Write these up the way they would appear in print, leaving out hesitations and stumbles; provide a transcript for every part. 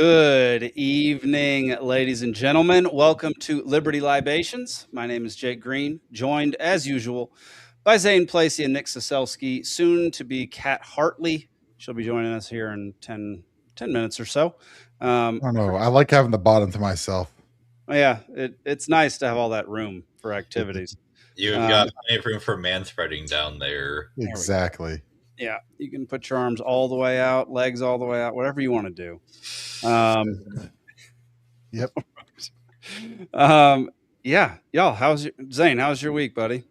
Good evening, ladies and gentlemen. Welcome to Liberty Libations. My name is Jake Green, joined as usual by Zane, Placie, and Nick Ciesielski, soon to be Cat Hartley. She'll be joining us here in 10 minutes or so. I don't know. I like having the bottom to myself. Yeah, it's nice to have all that room for activities. You've got plenty of room for man spreading down there. Exactly. Yeah, you can put your arms all the way out, legs all the way out, whatever you want to do. Yep. Yeah, y'all. Zane? How's your week, buddy?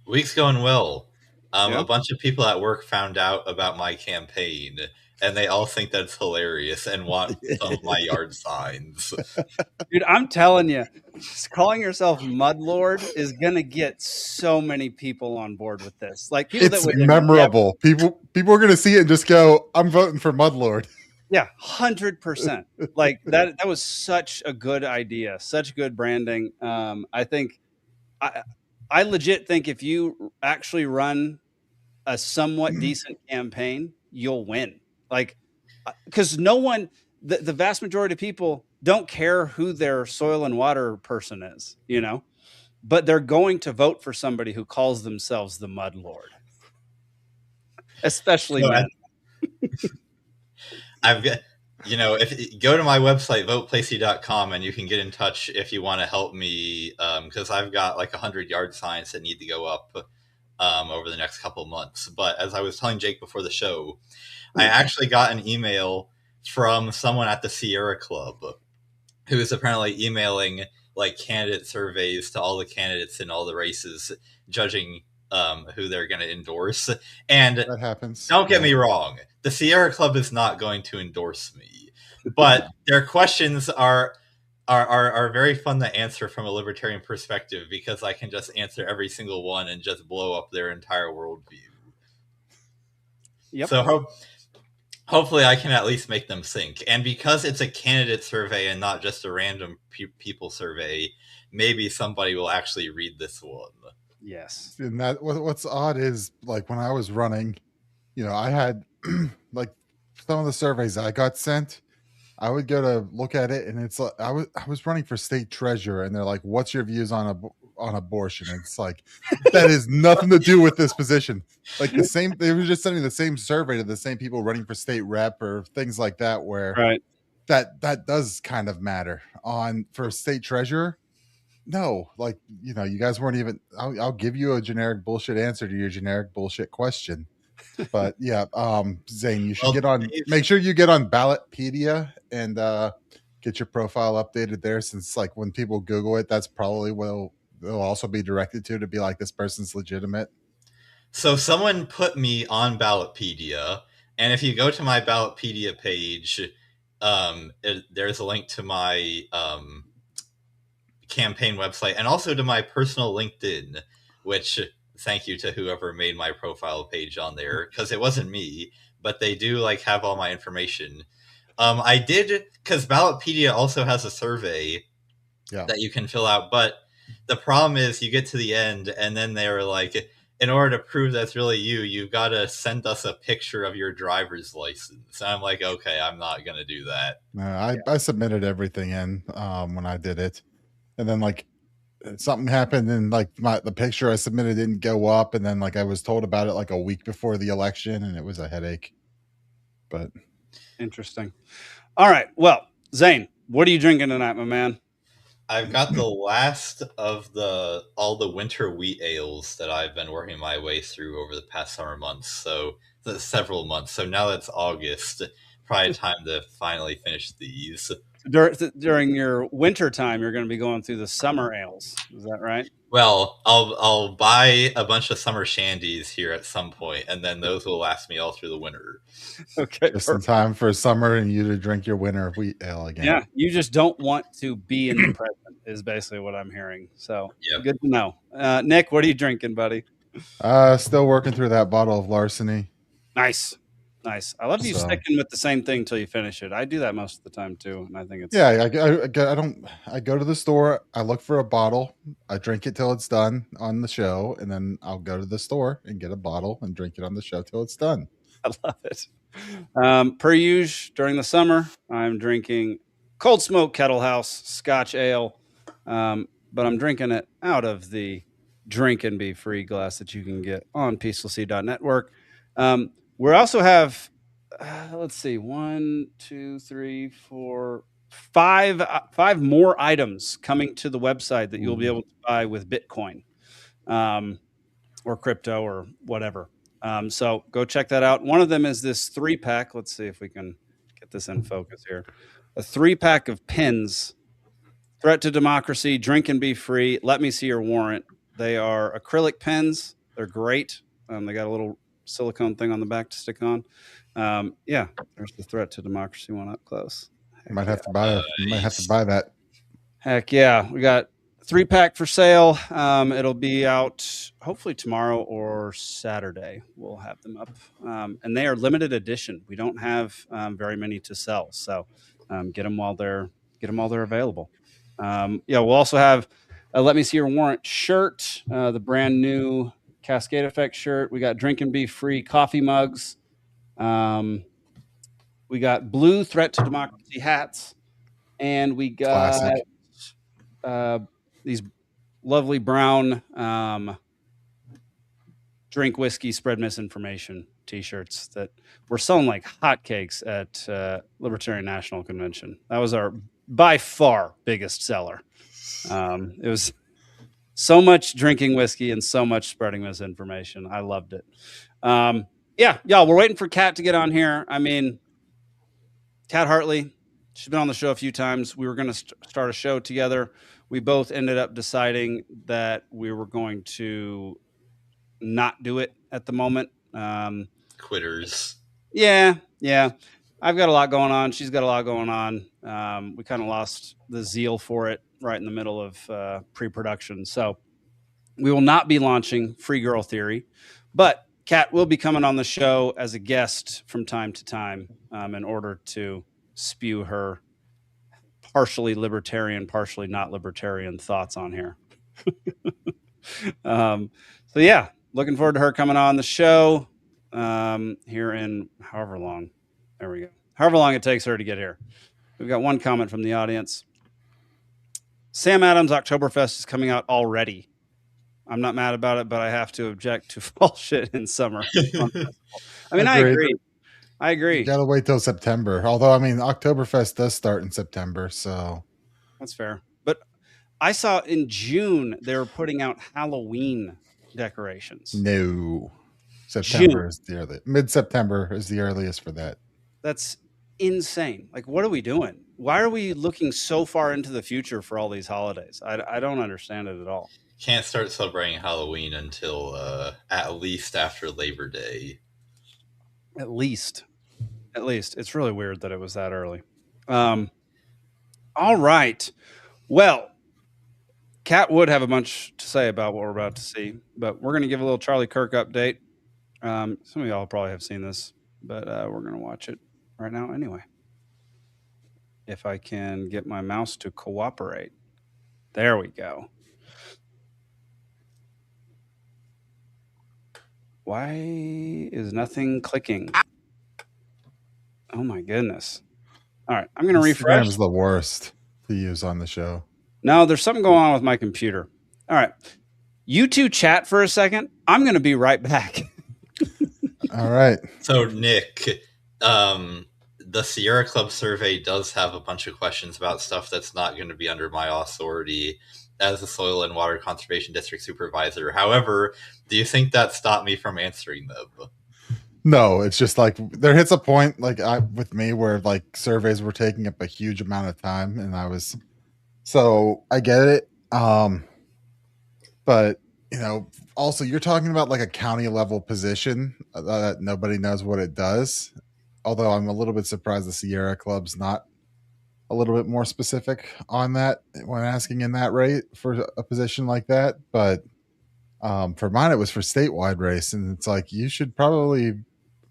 Week's going well. Yeah. A bunch of people at work found out about my campaign, and they all think that's hilarious and want some of my yard signs. Dude, I'm telling you, calling yourself Mudlord is gonna get so many people on board with this. Like people It's memorable. People are gonna see it and just go, "I'm voting for Mudlord." Yeah, 100%. Like that was such a good idea, such good branding. I think I legit think if you actually run a somewhat decent campaign, you'll win. Like, because no one, the vast majority of people don't care who their soil and water person is, but they're going to vote for somebody who calls themselves the Mud Lord, especially men. I've got, if you go to my website, voteplacie.com, and you can get in touch if you want to help me, because I've got like 100 yard signs that need to go up over the next couple months. But as I was telling Jake before the show, I actually got an email from someone at the Sierra Club who is apparently emailing like candidate surveys to all the candidates in all the races, judging who they're going to endorse. And that happens. Don't get me wrong. The Sierra Club is not going to endorse me, but their questions are very fun to answer from a libertarian perspective, because I can just answer every single one and just blow up their entire worldview. Yep. So hopefully I can at least make them think. And because it's a candidate survey and not just a random people survey, maybe somebody will actually read this one. Yes. And what's odd is, like, when I was running, I had like some of the surveys I got sent, I would go to look at it, and it's like I was running for state treasurer, and they're like, "What's your views on abortion?" And it's like, that has nothing to do with this position. Like they were just sending the same survey to the same people running for state rep or things like that, where right. that does kind of matter. For state treasurer, no, like, you guys weren't even. I'll give you a generic bullshit answer to your generic bullshit question. But yeah, Zane, you should make sure you get on Ballotpedia and get your profile updated there, since like when people Google it, that's probably what they'll also be directed to be like, this person's legitimate. So someone put me on Ballotpedia, and if you go to my Ballotpedia page, there's a link to my campaign website and also to my personal LinkedIn, which thank you to whoever made my profile page on there, because it wasn't me, but they do like have all my information. I did, because Ballotpedia also has a survey that you can fill out, but the problem is you get to the end and then they were like, in order to prove that's really you've got to send us a picture of your driver's license. And I'm like, okay, I'm not going to do that. No, I submitted everything in when I did it. And then like something happened, and like the picture I submitted didn't go up, and then like I was told about it like a week before the election, and it was a headache. But interesting. All right, well, Zane, what are you drinking tonight, my man? I've got the last of all the winter wheat ales that I've been working my way through over the past summer months. So several months. So now that's August, probably time to finally finish these. During your winter time, you're going to be going through the summer ales. Is that right? Well, I'll buy a bunch of summer shandies here at some point, and then those will last me all through the winter. Okay, just in time for summer and you to drink your winter wheat ale again. Yeah, you just don't want to be in the present is basically what I'm hearing. So Good to know. Nick, what are you drinking, buddy? Still working through that bottle of Larceny. Nice. I love you sticking with the same thing till you finish it. I do that most of the time too, and I think it's I go to the store, I look for a bottle, I drink it till it's done on the show, and then I'll go to the store and get a bottle and drink it on the show till it's done. I love it. Per usual, during the summer, I'm drinking Cold Smoke Kettle House Scotch Ale, but I'm drinking it out of the drink and be free glass that you can get on peacefulseed.network. We also have, let's see, 1, 2, 3, 4, 5 more items coming to the website that you'll be able to buy with Bitcoin. Or crypto or whatever. So go check that out. One of them is this 3-pack. Let's see if we can get this in focus here. A 3-pack of pins. Threat to democracy, drink and be free. Let me see your warrant. They are acrylic pens. They're great. They got a little silicone thing on the back to stick on. Yeah, there's the threat to democracy one up close. Might have to buy that. Heck yeah. We got 3-pack for sale. It'll be out hopefully tomorrow or Saturday. We'll have them up. And they are limited edition. We don't have very many to sell. So get them while they're available. We'll also have a Let Me See Your Warrant shirt, the brand new Cascade Effect shirt. We got Drink and Be Free coffee mugs. We got blue Threat to Democracy hats. And we got these lovely brown drink whiskey, spread misinformation t-shirts that we're selling like hotcakes at Libertarian National Convention. That was our by far biggest seller. It was so much drinking whiskey and so much spreading misinformation. I loved it. Y'all, we're waiting for Cat to get on here. I mean, Cat Hartley, she's been on the show a few times. We were going to start a show together. We both ended up deciding that we were going to not do it at the moment. Quitters. Yeah. I've got a lot going on. She's got a lot going on. We kind of lost the zeal for it right in the middle of pre-production. So we will not be launching Free Girl Theory, but Kat will be coming on the show as a guest from time to time in order to spew her partially libertarian, partially not libertarian thoughts on here. So yeah, looking forward to her coming on the show here in however long. There we go. However long it takes her to get here. We've got one comment from the audience. Sam Adams Oktoberfest is coming out already. I'm not mad about it, but I have to object to fall shit in summer. I mean, I agree. You gotta wait till September. Although, I mean, Oktoberfest does start in September, so that's fair. But I saw in June they were putting out Halloween decorations. No, September is the earliest. Mid-September is the earliest for that. That's insane. Like, what are we doing? Why are we looking so far into the future for all these holidays? I don't understand it at all. Can't start celebrating Halloween until at least after Labor Day. At least. It's really weird that it was that early. All right. Well, Kat would have a bunch to say about what we're about to see, but we're going to give a little Charlie Kirk update. Some of y'all probably have seen this, but we're going to watch it right now anyway. If I can get my mouse to cooperate. There we go. Why is nothing clicking? Oh my goodness. All right, I'm going to refresh. Instagram's the worst to use on the show. No, there's something going on with my computer. All right. You two chat for a second. I'm going to be right back. All right. So, Nick, the Sierra Club survey does have a bunch of questions about stuff that's not going to be under my authority as the Soil and Water Conservation District Supervisor. However, do you think that stopped me from answering them? No, it's just like there hits a point with me where like surveys were taking up a huge amount of time, and so I get it. But also you're talking about like a county level position that nobody knows what it does. Although I'm a little bit surprised the Sierra Club's not a little bit more specific on that when asking in that rate for a position like that. But for mine, it was for statewide race, and it's like you should probably,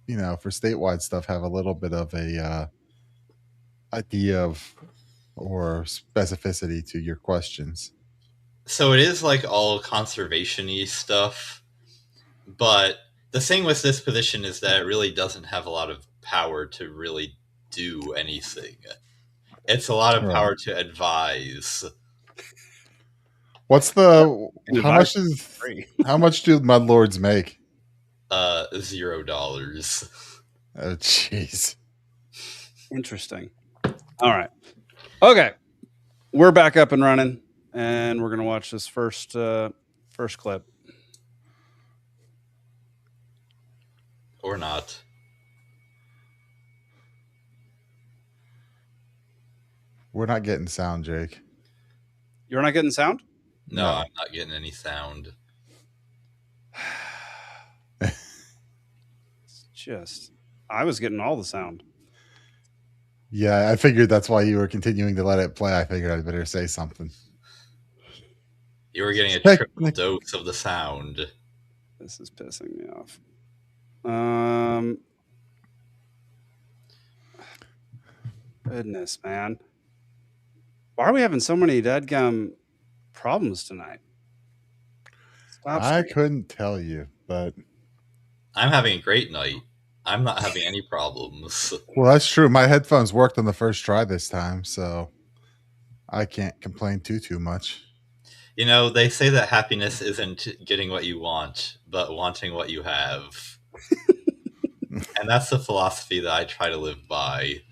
for statewide stuff, have a little bit of a idea of or specificity to your questions. So it is like all conservation-y stuff, but The thing with this position is that it really doesn't have a lot of power to really do anything. It's a lot of power to advise. What's the how much do mudlords make? $0. Oh jeez. Interesting. All right. Okay. We're back up and running, and we're gonna watch this first clip. Or not. We're not getting sound, Jake. You're not getting sound? No, I'm not getting any sound. I was getting all the sound. Yeah, I figured that's why you were continuing to let it play. I figured I'd better say something. You were getting a triple dose of the sound. This is pissing me off. Goodness, man. Why are we having so many dadgum problems tonight? I couldn't tell you, but I'm having a great night. I'm not having any problems. Well, that's true. My headphones worked on the first try this time, so I can't complain too much. You know, they say that happiness isn't getting what you want, but wanting what you have. And that's the philosophy that I try to live by.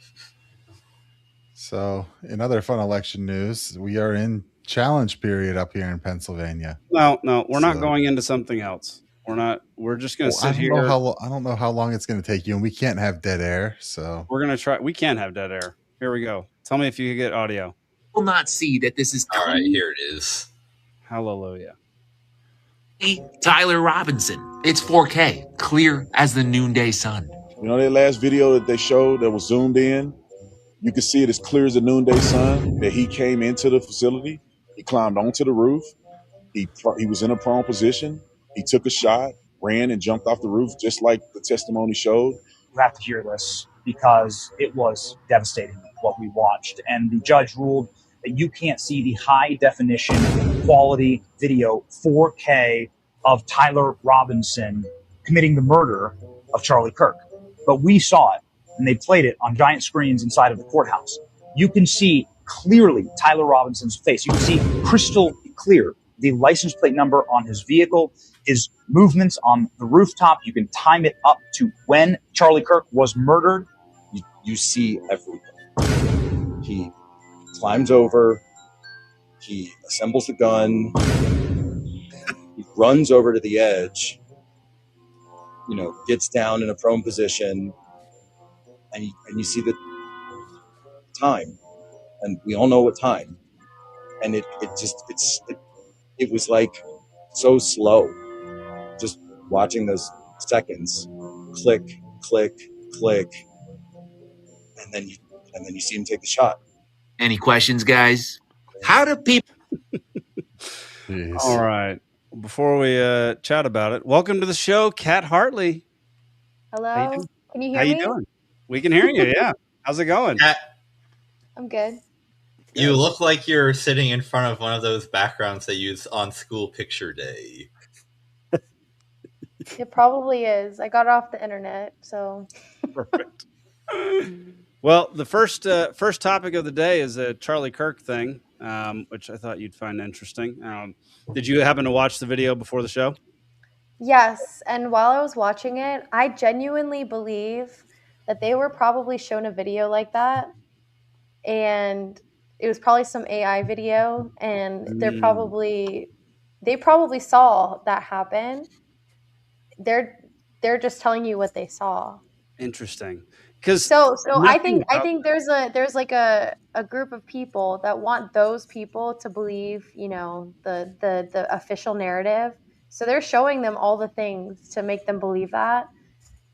So, in other fun election news, we are in challenge period up here in Pennsylvania. No, we're not going into something else. We're just going to sit here. I don't know how long it's going to take you, and we can't have dead air, so we're going to try. We can have dead air. Here we go. Tell me if you can get audio. Will not see that this is all right. Here it is. Hallelujah. Tyler Robinson. It's 4K, clear as the noonday sun. You know that last video that they showed that was zoomed in? You could see it as clear as the noonday sun that he came into the facility. He climbed onto the roof. He was in a prone position. He took a shot, ran, and jumped off the roof, just like the testimony showed. You have to hear this because it was devastating what we watched. And the judge ruled that you can't see the high definition quality video 4K of Tyler Robinson committing the murder of Charlie Kirk. But we saw it, and they played it on giant screens inside of the courthouse. You can see clearly Tyler Robinson's face. You can see crystal clear the license plate number on his vehicle, his movements on the rooftop. You can time it up to when Charlie Kirk was murdered. You see everything. He climbs over, he assembles the gun, he runs over to the edge, gets down in a prone position, and you see the time, and we all know what time, and it was like so slow, just watching those seconds click, click, click, and then you see him take the shot. Any questions, guys? How do people? All right. Before we chat about it, welcome to the show, Cat Hartley. Hello. Can you hear me? How you doing? We can hear you. Yeah. How's it going? Cat, I'm good. You look like you're sitting in front of one of those backgrounds they use on school picture day. It probably is. I got it off the internet, so. Perfect. Well, the first topic of the day is a Charlie Kirk thing, which I thought you'd find interesting. Did you happen to watch the video before the show? Yes, and while I was watching it, I genuinely believe that they were probably shown a video like that, and it was probably some AI video, and they probably saw that happen. They're just telling you what they saw. Interesting. So I think there's like a group of people that want those people to believe, the official narrative. So they're showing them all the things to make them believe that.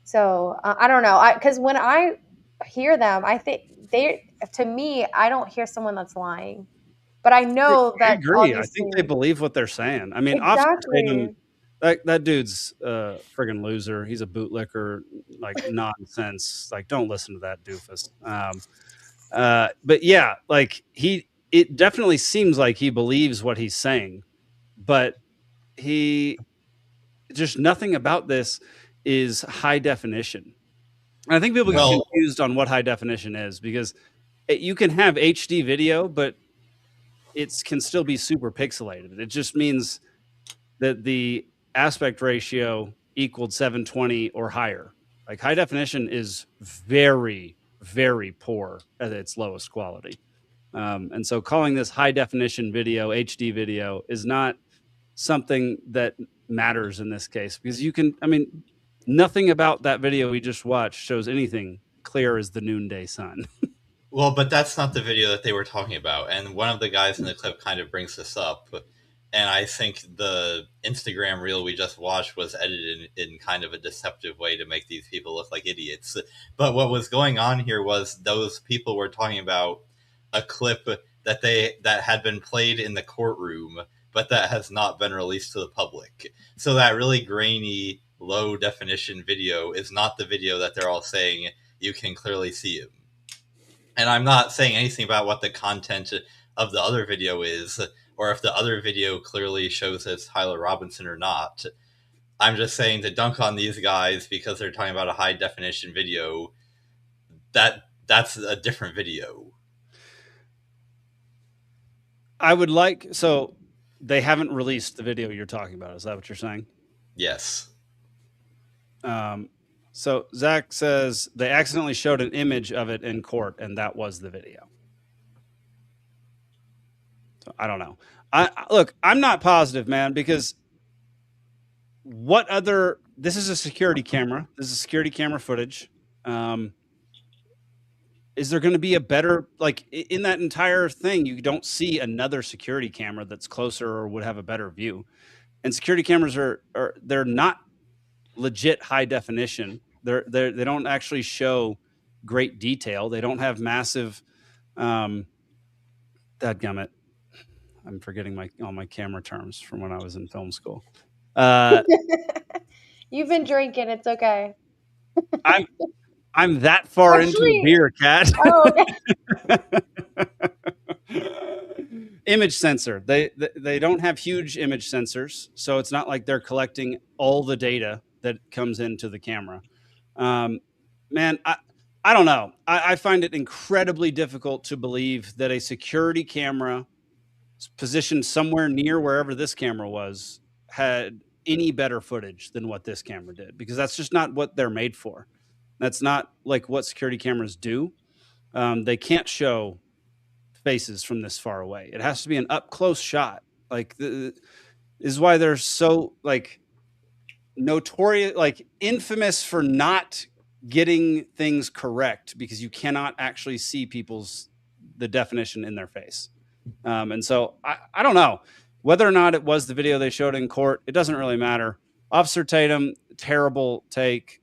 So I don't know, because when I hear them, I think to me, I don't hear someone that's lying, but I know that. I agree. I think they believe what they're saying. I mean, exactly. That dude's a friggin' loser. He's a bootlicker, like nonsense. Like, don't listen to that doofus. But yeah, like it definitely seems like he believes what he's saying, but just nothing about this is high definition. And I think people get confused on what high definition is, because you can have HD video, but it can still be super pixelated. It just means that the aspect ratio equaled 720 or higher. Like, high definition is very, very poor at its lowest quality. And so calling this high definition video, HD video, is not something that matters in this case, because nothing about that video we just watched shows anything clear as the noonday sun. Well, but that's not the video that they were talking about. And one of the guys in the clip kind of brings this up. And I think the Instagram reel we just watched was edited in kind of a deceptive way to make these people look like idiots. But what was going on here was those people were talking about a clip that had been played in the courtroom, but that has not been released to the public. So that really grainy, low definition video is not the video that they're all saying you can clearly see him. And I'm not saying anything about what the content of the other video is, or if the other video clearly shows it's Tyler Robinson or not. I'm just saying to dunk on these guys because they're talking about a high definition video, that's a different video. So they haven't released the video you're talking about. Is that what you're saying? Yes. So Zach says they accidentally showed an image of it in court, and that was the video. So I don't know. Look, I'm not positive, man, because this is a security camera. This is security camera footage. Is there going to be a better, in that entire thing, you don't see another security camera that's closer or would have a better view. And security cameras they're not legit high definition. They don't actually show great detail. They don't have massive, dadgummit. I'm forgetting all my camera terms from when I was in film school. You've been drinking. It's okay. I'm that far into the beer, Cat. Oh, okay. Image sensor. They don't have huge image sensors, so it's not like they're collecting all the data that comes into the camera. Man, I don't know. I find it incredibly difficult to believe that a security camera positioned somewhere near wherever this camera was had any better footage than what this camera did, because that's just not what they're made for. That's not like what security cameras do. They can't show faces from this far away. It has to be an up close shot. This is why they're so notorious, infamous for not getting things correct, because you cannot actually see the definition in their face. And so I don't know whether or not it was the video they showed in court. It doesn't really matter. Officer Tatum, terrible take.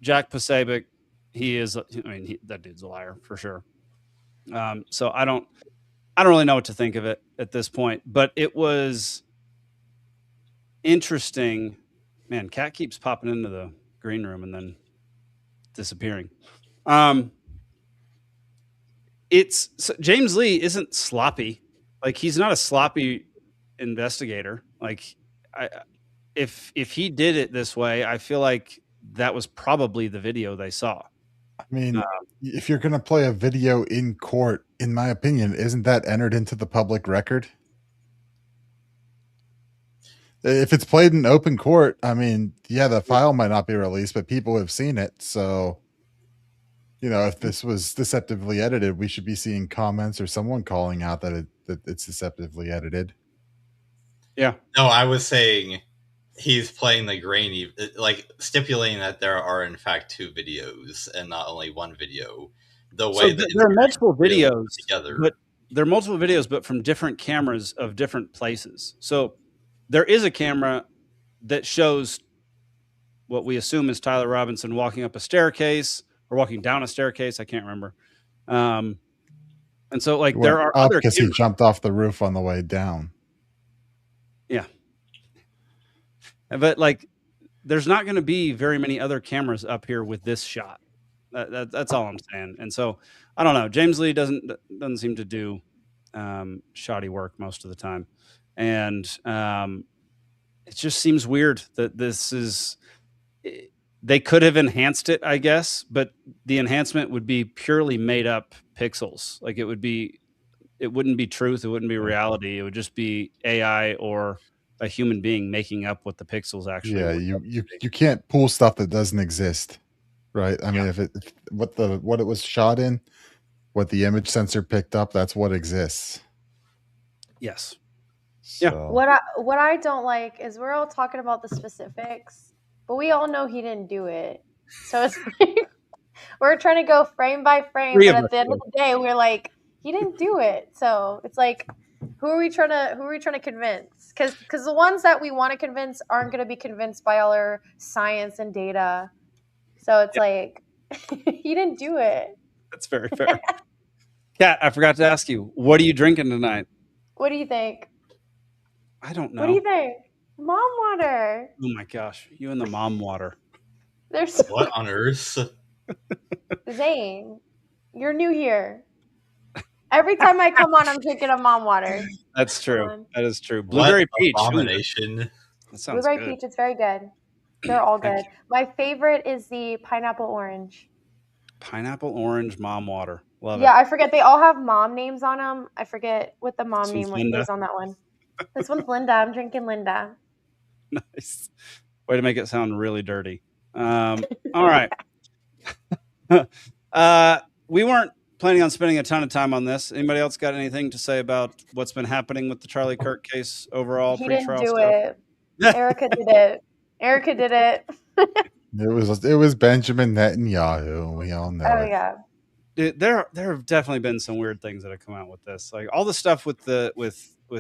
Jack Pasabic, that dude's a liar for sure. So I don't really know what to think of it at this point, but it was interesting. Man, Cat keeps popping into the green room and then disappearing. James Lee isn't sloppy. He's not a sloppy investigator. If he did it this way, I feel like that was probably the video they saw. I mean, if you're going to play a video in court, in my opinion, isn't that entered into the public record? If it's played in open court, the file might not be released, but people have seen it. So, if this was deceptively edited, we should be seeing comments or someone calling out that it's deceptively edited. Yeah. No, I was saying he's playing the grainy, stipulating that there are in fact two videos and not only one video. There are multiple videos together, but there are multiple videos, but from different cameras of different places. So there is a camera that shows what we assume is Tyler Robinson walking up a staircase or walking down a staircase. I can't remember. And so there are other because he jumped off the roof on the way down. Yeah. But there's not going to be very many other cameras up here with this shot. That's all I'm saying. And so I don't know. James Lee doesn't seem to do shoddy work most of the time, and it just seems weird that this is. they could have enhanced it, I guess, but the enhancement would be purely made up pixels. Like it wouldn't be truth. It wouldn't be reality. It would just be AI or a human being making up what the pixels actually. Yeah, you can't pull stuff that doesn't exist, right? I mean, if what it was shot in, what the image sensor picked up, that's what exists. Yes. So. Yeah. What I don't like is we're all talking about the specifics, but we all know he didn't do it. So it's like we're trying to go frame by frame, but at the end of the day, we're like, he didn't do it. So it's like, who are we trying to convince? Because the ones that we want to convince aren't going to be convinced by all our science and data. So it's like, he didn't do it. That's very fair. Kat, I forgot to ask you, what are you drinking tonight? What do you think? I don't know. What do you think? Mom water. Oh my gosh, you and the mom water. There's what on earth? Zane, you're new here. Every time I come on, I'm drinking a mom water. That's true. That is true. Blueberry peach. Abomination. That sounds Blueberry good. peach, it's very good. They're all good. My favorite is the pineapple orange. Pineapple orange mom water. Love it. Yeah, I forget. They all have mom names on them. I forget what the mom This name one's Linda. is on that one. This one's Linda. I'm drinking Linda. Nice. Way to make it sound really dirty. All right. We weren't planning on spending a ton of time on this. Anybody else got anything to say about what's been happening with the Charlie Kirk case overall? He didn't pre-trial do stuff? it. Erica did it. Erica did it. It was Benjamin Netanyahu. We all know Oh it. yeah. Dude, there have definitely been some weird things that have come out with this. Like all the stuff with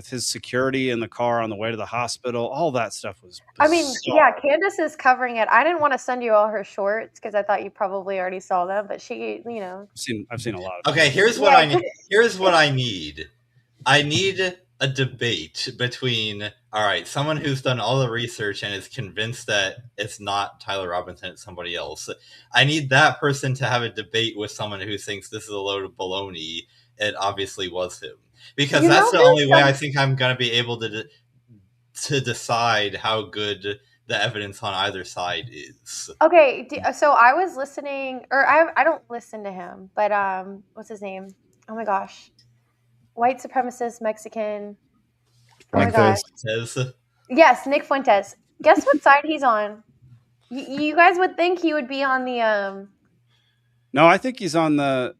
his security in the car on the way to the hospital, all that stuff was bizarre. I mean, yeah, Candace is covering it. I didn't want to send you all her shorts because I thought you probably already saw them, but she, you know. I've seen a lot of Okay, them. here's what I need. Here's what I need. I need a debate between, all right, someone who's done all the research and is convinced that it's not Tyler Robinson, it's somebody else. I need that person to have a debate with someone who thinks this is a load of baloney. It obviously was him. Because that's the only way I think I'm going to be able to decide how good the evidence on either side is. Okay, so I was listening, or I don't listen to him, but what's his name? Oh my gosh. White supremacist Mexican. Oh my gosh. Yes, Nick Fuentes. Guess what side he's on? You guys would think he would be on the No, I think he's on the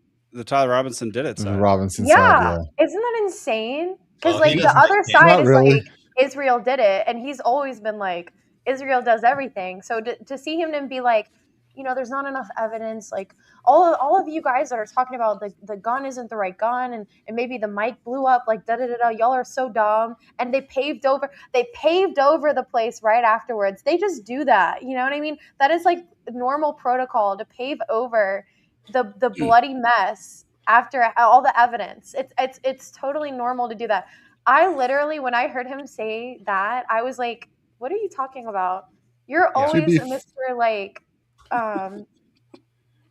Tyler Robinson did it side. The Robinson side, yeah. Isn't that insane? Because Well, like he the doesn't other make it. side Not is really. like Israel did it, and he's always been like Israel does everything. So to see him and be like, you know, there's not enough evidence. Like all of you guys that are talking about the gun isn't the right gun, and maybe the mic blew up. Like y'all are so dumb. And they paved over the place right afterwards. They just do that. You know what I mean? That is like normal protocol to pave over the bloody mess after all the evidence. It's totally normal to do that. I literally, when I heard him say that, I was like, what are you talking about? You're always Mr. like,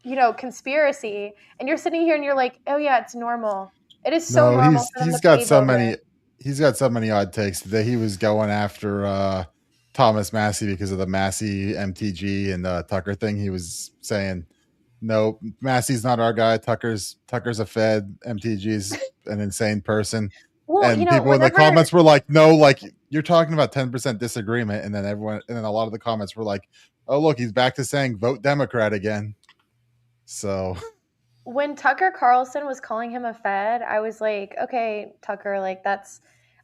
you know, conspiracy. And you're sitting here and you're like, oh yeah, it's normal. It is so normal. He's got so many odd takes that he was going after Thomas Massey because of the Massey MTG and Tucker thing. He was saying, no, Massey's not our guy. Tucker's a Fed. MTG's an insane person. Well, and you know, people in the comments were like, no, like you're talking about 10% disagreement. And then a lot of the comments were like, oh, look, he's back to saying vote Democrat again. So when Tucker Carlson was calling him a Fed, I was like, okay, Tucker, like that's,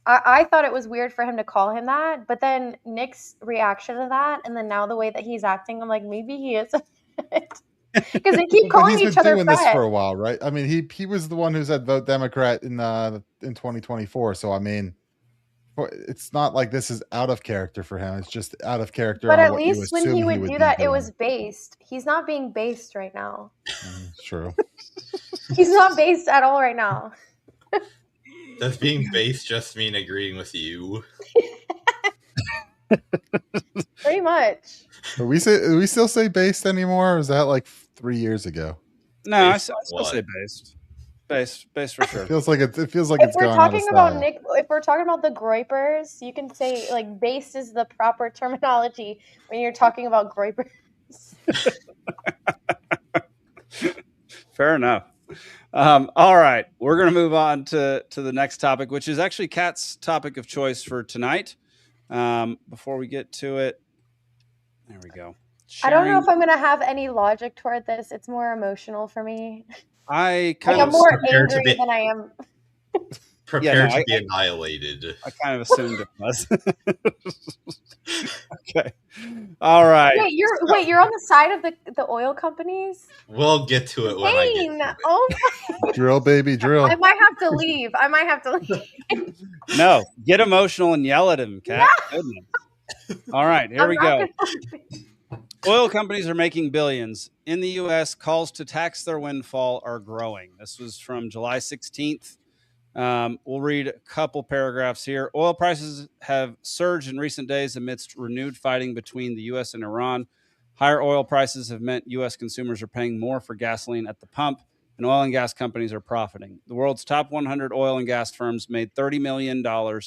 I thought it was weird for him to call him that. But then Nick's reaction to that, and then now the way that he's acting, I'm like, maybe he is a Fed. Because they keep calling each other doing Fed. this for a while, right? I mean, he was the one who said vote Democrat in 2024. So I mean, it's not like this is out of character for him. It's just out of character. But on at what least when he would do that, it was based. He's not being based right now. True. He's not based at all right now. Does being based just mean agreeing with you? Pretty much. Do we still say based anymore? Or is that like 3 years ago? No, I still say based. Based for sure. It feels like it's If gone we're out of talking about style. Nick, if we're talking about the Groypers, you can say like based is the proper terminology when you're talking about Groypers. Fair enough. All right, we're going to move on to the next topic, which is actually Kat's topic of choice for tonight. Before we get to it, there we go. I don't know if I'm going to have any logic toward this. It's more emotional for me. I like, I'm more angry than I am. Prepared to be annihilated. I kind of assumed it was. Okay. All right. Wait, you're on the side of the oil companies? We'll get to it when I get to it. Oh my. Drill, baby, drill. I might have to leave. No, get emotional and yell at him, Cat. No. Goodness. All right, here we go. Oil companies are making billions. In the U.S., calls to tax their windfall are growing. This was from July 16th. We'll read a couple paragraphs here. Oil prices have surged in recent days amidst renewed fighting between the U.S. and Iran. Higher oil prices have meant U.S. consumers are paying more for gasoline at the pump, and oil and gas companies are profiting. The world's top 100 oil and gas firms made $30 million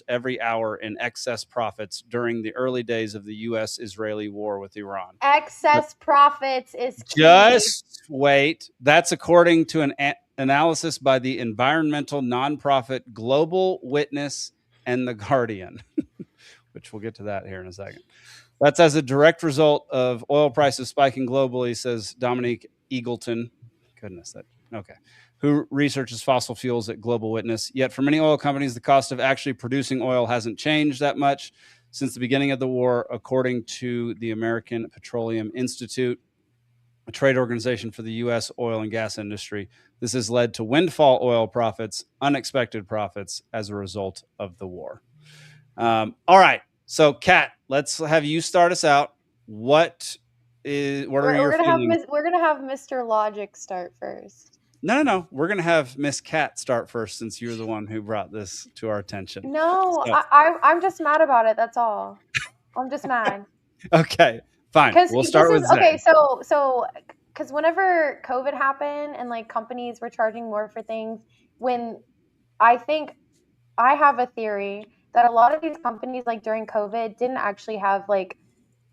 every hour in excess profits during the early days of the U.S.-Israeli war with Iran. Excess profits is key. Just wait. That's according to an analysis by the environmental nonprofit Global Witness and The Guardian, which we'll get to that here in a second. That's as a direct result of oil prices spiking globally, says Dominique Eagleton. Goodness, who researches fossil fuels at Global Witness. Yet for many oil companies, the cost of actually producing oil hasn't changed that much since the beginning of the war, according to the American Petroleum Institute, a trade organization for the U.S. oil and gas industry. This has led to windfall oil profits, unexpected profits as a result of the war. All right. So, Kat, let's have you start us out. What are your feelings? We're going to have Mr. Logic start first. No. We're going to have Miss Cat start first since you're the one who brought this to our attention. No, so. I'm just mad about it. That's all. I'm just mad. Okay. Fine. We'll start with Zane. Okay, so because whenever COVID happened and like companies were charging more for things, when I think I have a theory that a lot of these companies like during COVID didn't actually have like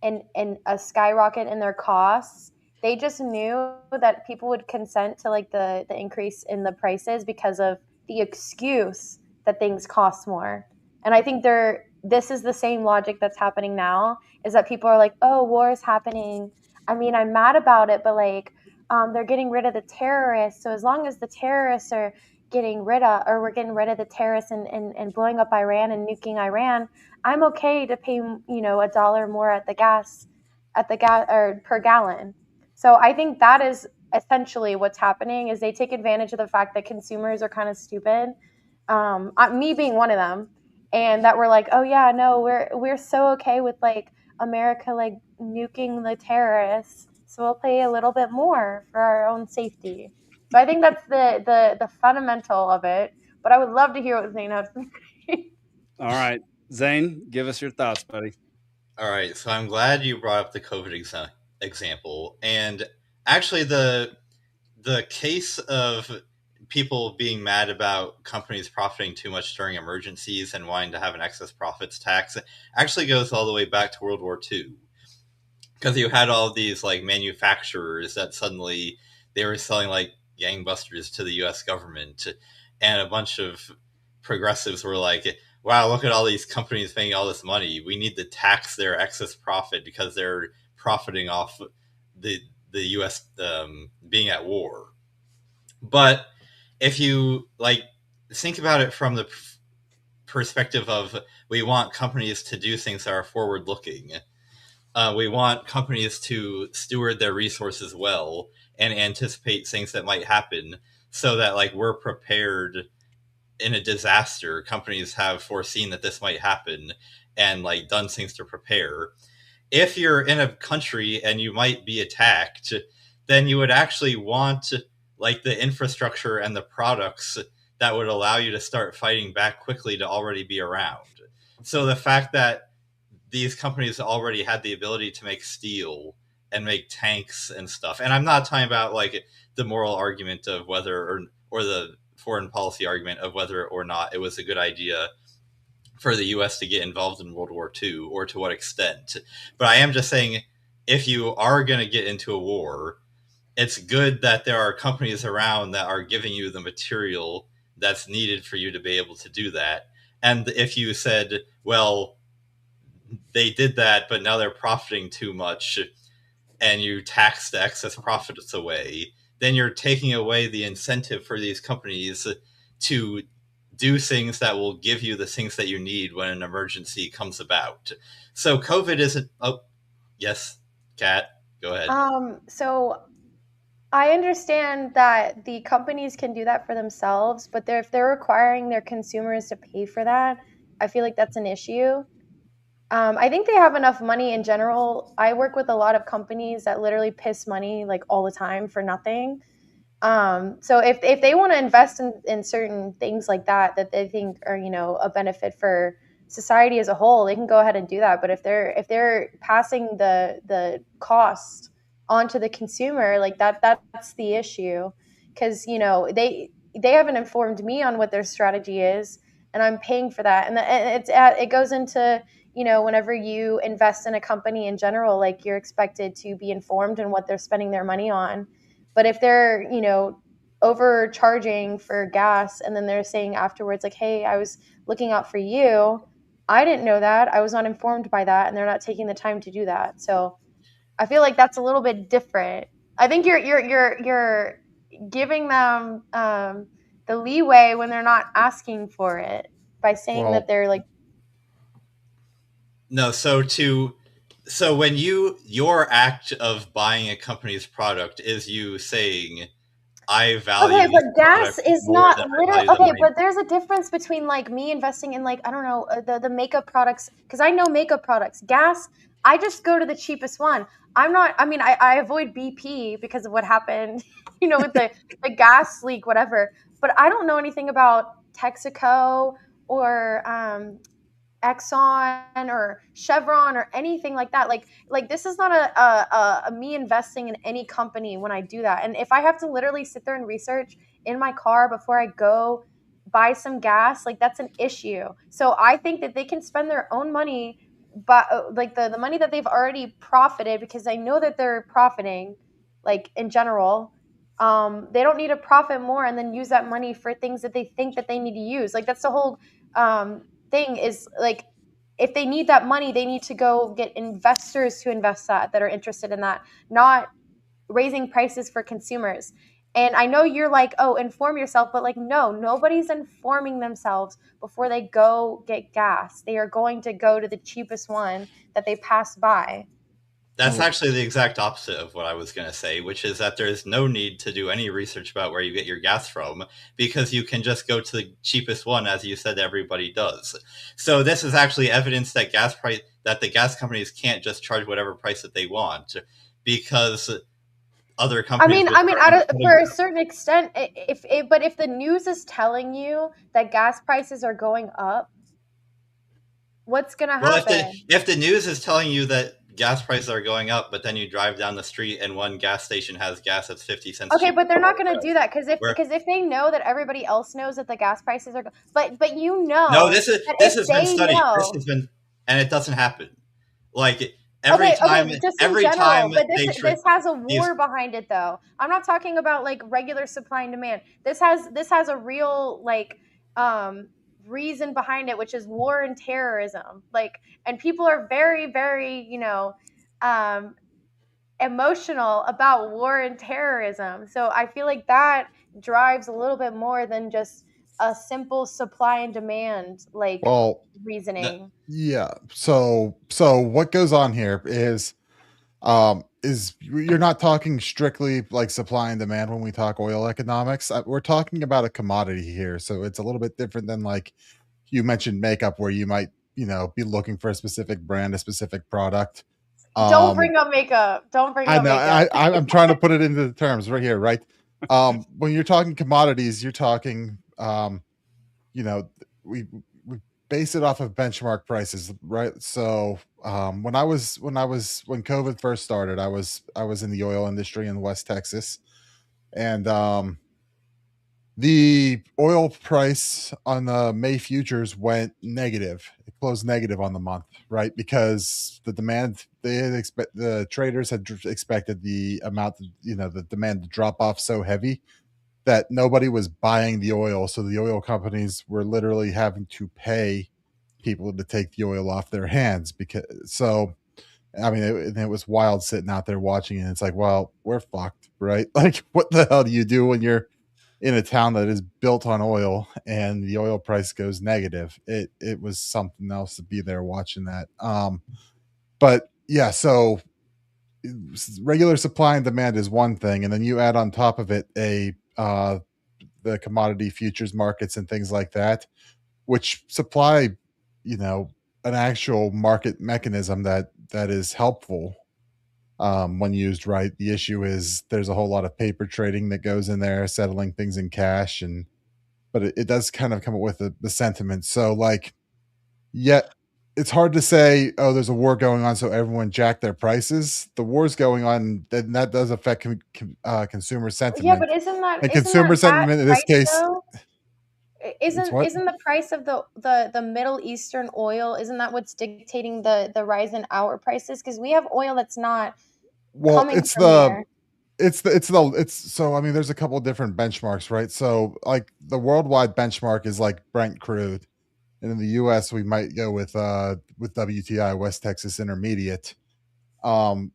a skyrocket in their costs. They just knew that people would consent to like the increase in the prices because of the excuse that things cost more. And I think this is the same logic that's happening now, is that people are like, oh, war is happening. I mean, I'm mad about it, but like they're getting rid of the terrorists. So as long as the terrorists are we're getting rid of the terrorists and blowing up Iran and nuking Iran, I'm okay to pay, $1 more at the gas or per gallon. So I think that is essentially what's happening, is they take advantage of the fact that consumers are kind of stupid. Me being one of them. And that we're like, oh yeah, no, we're so okay with like America like nuking the terrorists, so we'll pay a little bit more for our own safety. So I think that's the fundamental of it. But I would love to hear what Zane has to say. All right, Zane, give us your thoughts, buddy. All right, so I'm glad you brought up the COVID example, and actually the case of people being mad about companies profiting too much during emergencies and wanting to have an excess profits tax actually goes all the way back to World War II. Because you had all these like manufacturers that suddenly they were selling like gangbusters to the US government, and a bunch of progressives were like, wow, look at all these companies making all this money. We need to tax their excess profit because they're profiting off the US being at war. But if you like think about it from the perspective of we want companies to do things that are forward looking, we want companies to steward their resources well and anticipate things that might happen, so that like we're prepared in a disaster. Companies have foreseen that this might happen and like done things to prepare. If you're in a country and you might be attacked, then you would actually want like the infrastructure and the products that would allow you to start fighting back quickly to already be around. So the fact that these companies already had the ability to make steel and make tanks and stuff, and I'm not talking about like the moral argument of whether or the foreign policy argument of whether or not it was a good idea for the US to get involved in World War II or to what extent. But I am just saying if you are going to get into a war, it's good that there are companies around that are giving you the material that's needed for you to be able to do that. And if you said, well, they did that, but now they're profiting too much, and you tax the excess profits away, then you're taking away the incentive for these companies to do things that will give you the things that you need when an emergency comes about. So COVID isn't... Oh, yes, Kat, go ahead. So I understand that the companies can do that for themselves, but if they're requiring their consumers to pay for that, I feel like that's an issue. I think they have enough money in general. I work with a lot of companies that literally piss money like all the time for nothing. So if they want to invest in certain things like that they think are, a benefit for society as a whole, they can go ahead and do that. But if they're passing the cost onto the consumer, like that's the issue, because they haven't informed me on what their strategy is, and I'm paying for that. And it goes into, whenever you invest in a company in general, like you're expected to be informed in what they're spending their money on. But if they're, overcharging for gas, and then they're saying afterwards, like, hey, I was looking out for you, I didn't know that, I was not informed by that, and they're not taking the time to do that. So I feel like that's a little bit different. I think you're giving them the leeway when they're not asking for it by saying that they're like... No, so when your act of buying a company's product is you saying, I value... Okay, but gas is not literally... Okay, but there's a difference between like me investing in, like, I don't know, the makeup products, because I know makeup products. Gas, I just go to the cheapest one. I avoid BP because of what happened, with the gas leak, whatever. But I don't know anything about Texaco or Exxon or Chevron or anything like that. Like this is not a me investing in any company when I do that. And if I have to literally sit there and research in my car before I go buy some gas, like that's an issue. So I think that they can spend their own money, but like the money that they've already profited, because I know that they're profiting, like in general. They don't need to profit more and then use that money for things that they think that they need to use. Like that's the whole thing, is like, if they need that money, they need to go get investors to invest that are interested in that, not raising prices for consumers. And I know you're like, oh, inform yourself, but like, no, nobody's informing themselves before they go get gas. They are going to go to the cheapest one that they pass by. That's actually the exact opposite of what I was going to say, which is that there's no need to do any research about where you get your gas from, because you can just go to the cheapest one, as you said everybody does. So this is actually evidence that the gas companies can't just charge whatever price that they want, because other companies... For a certain extent, but if the news is telling you that gas prices are going up, what's going to happen? Well, if the news is telling you that gas prices are going up, but then you drive down the street and one gas station has gas that's 50 cents. Okay, but they're not going to do that, because if they know that everybody else knows that the gas prices are, but no, this has been studied. This has been, and it doesn't happen. Like every time this has a war behind it, though. I'm not talking about like regular supply and demand. This has a real like reason behind it, which is war and terrorism. Like, and people are very, very, emotional about war and terrorism. So I feel like that drives a little bit more than just a simple supply and demand reasoning. Yeah. So what goes on here is you're not talking strictly like supply and demand when we talk oil economics. We're talking about a commodity here, so it's a little bit different than, like you mentioned, makeup, where you might be looking for a specific brand, a specific product. Don't bring up makeup. I'm trying to put it into the terms right here, right? When you're talking commodities, you're talking we base it off of benchmark prices, right? So when COVID first started, I was in the oil industry in West Texas, and the oil price on the May futures went negative. It closed negative on the month, right? Because the demand, the traders had expected the amount, the demand to drop off so heavy that nobody was buying the oil. So the oil companies were literally having to pay people to take the oil off their hands it was wild sitting out there watching it. And it's like, well, we're fucked, right? Like, what the hell do you do when you're in a town that is built on oil and the oil price goes negative? It was something else to be there watching that. But yeah, so regular supply and demand is one thing, and then you add on top of it the commodity futures markets and things like that, which supply, an actual market mechanism that is helpful when used right. The issue is there's a whole lot of paper trading that goes in there, settling things in cash, but it does kind of come up with the sentiment. So yet it's hard to say, oh, there's a war going on, so everyone jack their prices. The war's going on, and that does affect consumer sentiment. Yeah, but isn't consumer sentiment in this case? Isn't the price of the Middle Eastern oil, isn't that what's dictating the rise in our prices? Because we have oil that's not coming from there. So I mean, there's a couple of different benchmarks, right? So like the worldwide benchmark is like Brent crude, and in the U.S. we might go with WTI, West Texas Intermediate. And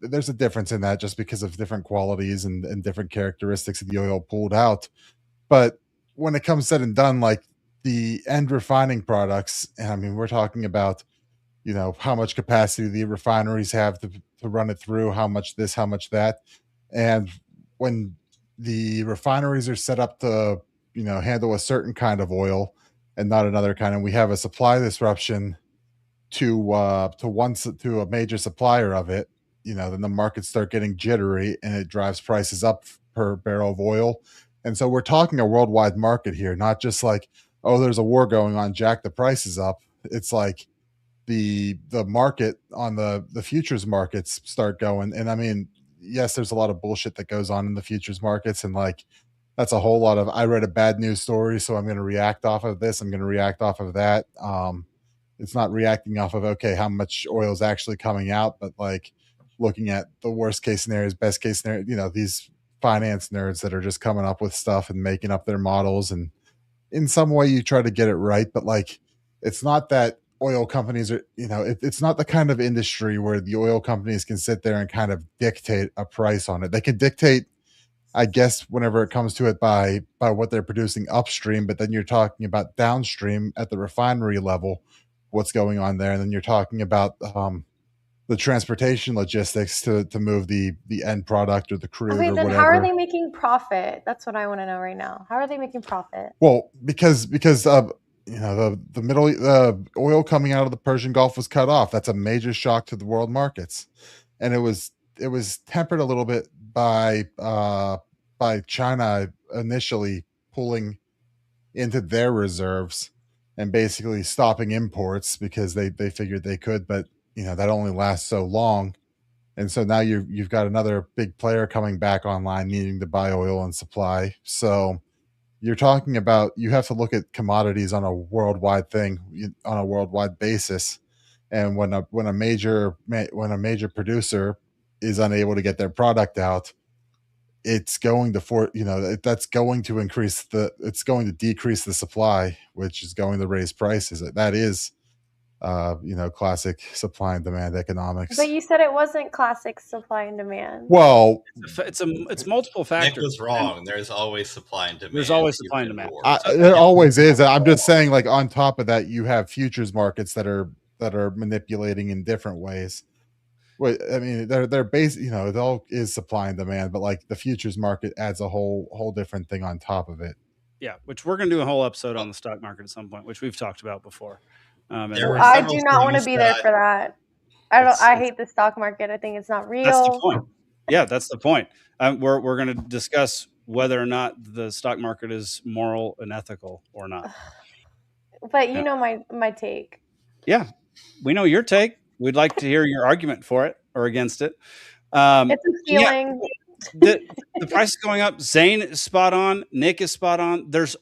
there's a difference in that just because of different qualities and different characteristics of the oil pulled out. But when it comes said and done, like the end refining products, and I mean, we're talking about, how much capacity the refineries have to run it through, how much this, how much that. And when the refineries are set up to, handle a certain kind of oil and not another kind, and we have a supply disruption to a major supplier of it, then the markets start getting jittery and it drives prices up per barrel of oil. And so we're talking a worldwide market here, not just like, oh, there's a war going on, jack the prices up. It's like the market on the futures markets start going. And I mean, yes, there's a lot of bullshit that goes on in the futures markets. And like, that's a whole lot of, I read a bad news story, so I'm going to react off of this. I'm going to react off of that. It's not reacting off of, okay, how much oil is actually coming out, but like looking at the worst case scenarios, best case scenario, these finance nerds that are just coming up with stuff and making up their models, and in some way you try to get it right, but like it's not that oil companies are, it's not the kind of industry where the oil companies can sit there and kind of dictate a price on it. They can dictate, I guess, whenever it comes to it by what they're producing upstream, but then you're talking about downstream at the refinery level, what's going on there, and then you're talking about the transportation logistics to move the end product or the crude or whatever. How are they making profit? That's what I want to know right now. How are they making profit? Well, because the oil coming out of the Persian Gulf was cut off. That's a major shock to the world markets, and it was tempered a little bit by China initially pulling into their reserves and basically stopping imports because they figured they could, but that only lasts so long. And so now you've got another big player coming back online needing to buy oil and supply. So you're talking about, you have to look at commodities on a worldwide thing, on a worldwide basis. And when a major producer is unable to get their product out, it's going to that's going to it's going to decrease the supply, which is going to raise prices. That is classic supply and demand economics. But you said it wasn't classic supply and demand. Well, it's multiple factors. Nick was wrong. There's always supply and demand. There's always supply and demand. There always is. I'm just saying, like, on top of that, you have futures markets that are manipulating in different ways. Well, I mean, they're based, it all is supply and demand, but like the futures market adds a whole different thing on top of it. Yeah, which we're going to do a whole episode on the stock market at some point, which we've talked about before. I do not want to be there for that. I hate the stock market. I think it's not real. That's the point. Yeah, that's the point. We're going to discuss whether or not the stock market is moral and ethical or not. But you know my take. Yeah, we know your take. We'd like to hear your argument for it or against it. It's a feeling. Yeah, the price is going up. Zane is spot on. Nick is spot on. There's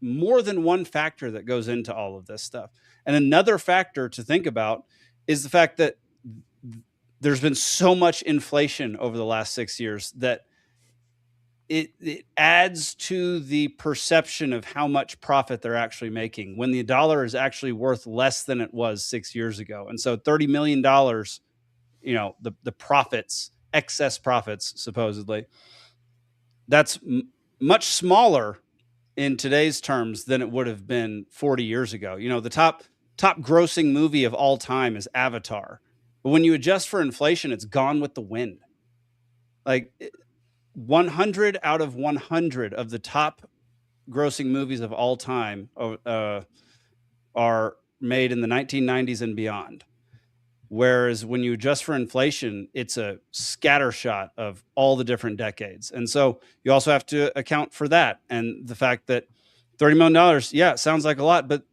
more than one factor that goes into all of this stuff. And another factor to think about is the fact that there's been so much inflation over the last 6 years that it adds to the perception of how much profit they're actually making when the dollar is actually worth less than it was 6 years ago. And so $30 million, the profits, excess profits, supposedly, that's much smaller in today's terms than it would have been 40 years ago. The top grossing movie of all time is Avatar. But when you adjust for inflation, it's Gone with the Wind. Like 100 out of 100 of the top grossing movies of all time are made in the 1990s and beyond. Whereas when you adjust for inflation, it's a scattershot of all the different decades. And so you also have to account for that. And the fact that $30 million, yeah, it sounds like a lot, but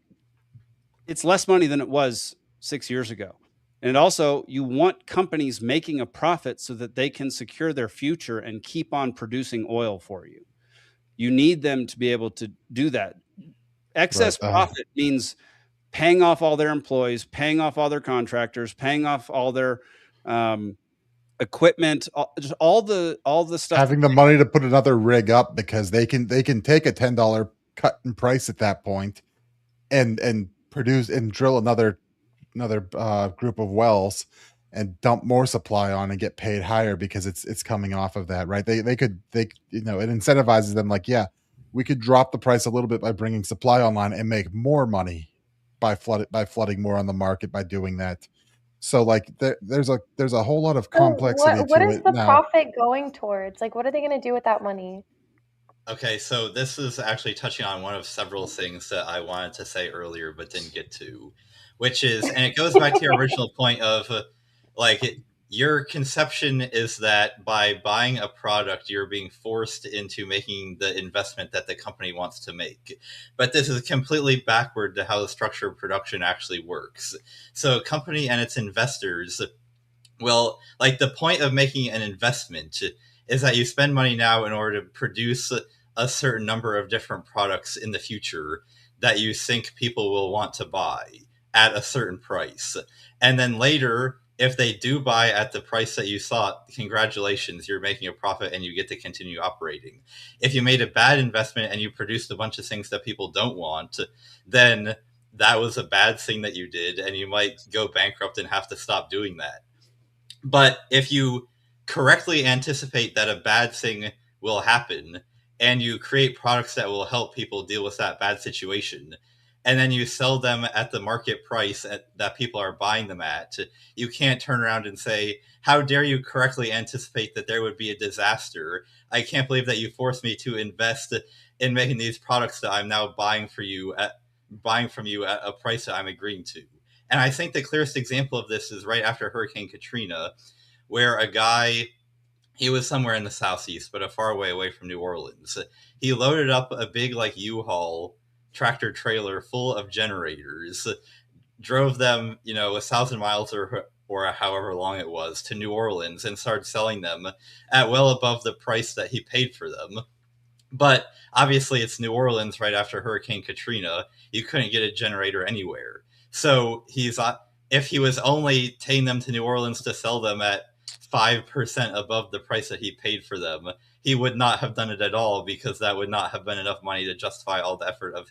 it's less money than it was 6 years ago. And also, you want companies making a profit so that they can secure their future and keep on producing oil for you. You need them to be able to do that. Excess profit means paying off all their employees, paying off all their contractors, paying off all their equipment, just all the stuff. Having the money to put another rig up because they can take a $10 cut in price at that point and produce and drill another group of wells and dump more supply on and get paid higher because it's coming off of that, right? It incentivizes them, like, yeah, we could drop the price a little bit by bringing supply online and make more money by flooding more on the market by doing that. So like there's a whole lot of complexity. What is the profit going towards? Like, what are they going to do with that money? Okay, so this is actually touching on one of several things that I wanted to say earlier but didn't get to, which is, and it goes back to your original point of, your conception is that by buying a product, you're being forced into making the investment that the company wants to make. But this is completely backward to how the structure of production actually works. So a company and its investors, well, like the point of making an investment is that you spend money now in order to produce a certain number of different products in the future that you think people will want to buy at a certain price. And then later, if they do buy at the price that you thought, congratulations, you're making a profit and you get to continue operating. If you made a bad investment and you produced a bunch of things that people don't want, then that was a bad thing that you did, and you might go bankrupt and have to stop doing that. But if you correctly anticipate that a bad thing will happen and you create products that will help people deal with that bad situation, and then you sell them at the market price that people are buying them at, you can't turn around and say, how dare you correctly anticipate that there would be a disaster? I can't believe that you forced me to invest in making these products that I'm now buying from you at a price that I'm agreeing to. And I think the clearest example of this is right after Hurricane Katrina, where a guy, he was somewhere in the southeast, but a far away from New Orleans. He loaded up a big U-Haul tractor trailer full of generators, drove them 1,000 miles or however long it was to New Orleans, and started selling them at well above the price that he paid for them. But obviously it's New Orleans right after Hurricane Katrina. You couldn't get a generator anywhere. So if he was only taking them to New Orleans to sell them at 5% above the price that he paid for them, he would not have done it at all, because that would not have been enough money to justify all the effort of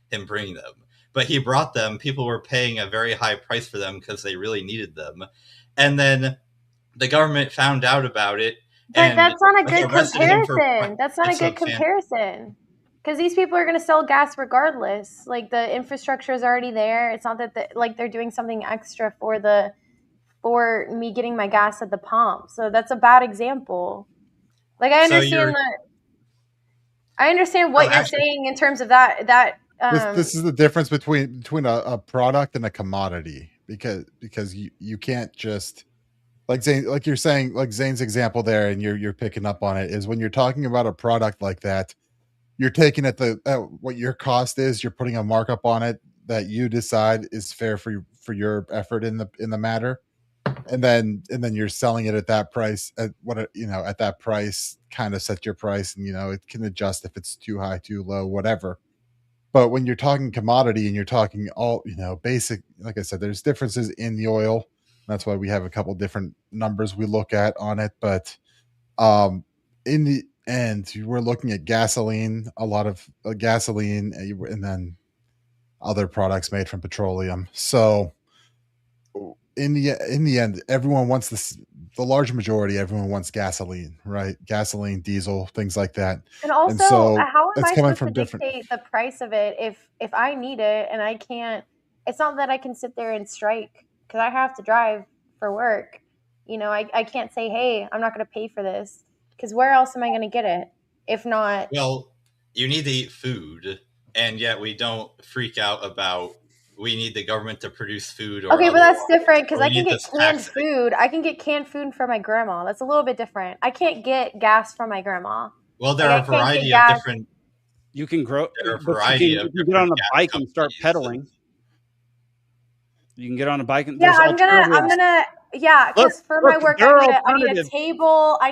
him bringing them. But he brought them. People were paying a very high price for them because they really needed them. And then the government found out about it. But that's not a good comparison. That's not a good comparison. Because these people are going to sell gas regardless. Like, the infrastructure is already there. It's not that they're doing something extra for me getting my gas at the pump. So that's a bad example. Like, I understand I understand what you're saying in terms of that. This is the difference between a product and a commodity, because you can't just, like Zane, like you're saying, like Zane's example there, and you're picking up on it, is when you're talking about a product like that, you're taking at what your cost is, you're putting a markup on it that you decide is fair for your effort in the matter. And then you're selling it at that price, at that price, kind of set your price, and it can adjust if it's too high, too low, whatever. But when you're talking commodity and you're talking all, basic, like I said, there's differences in the oil. That's why we have a couple different numbers we look at on it. But in the end, we're looking at gasoline, a lot of gasoline, and then other products made from petroleum. So in the end, everyone wants this. The large majority, everyone wants gasoline, right? Gasoline, diesel, things like that. And also, And so how am it's I coming supposed from to different. dictate the price of it if I need it and I can't? It's not that I can sit there and strike because I have to drive for work. I can't say, hey, I'm not going to pay for this because where else am I going to get it if not? Well, you need to eat food, and yet we don't freak out about we need the government to produce food. Okay, but that's different because I can get canned tax food. I can get canned food from my grandma. That's a little bit different. I can't get gas from my grandma. Well, there Like, are a variety of different. You can grow. There are a but variety of you can get on a different bike gas and start companies. pedaling. You can get on a bike and Yeah, there's I'm gonna. Yeah, because for my work, there are I need a alternatives. table. I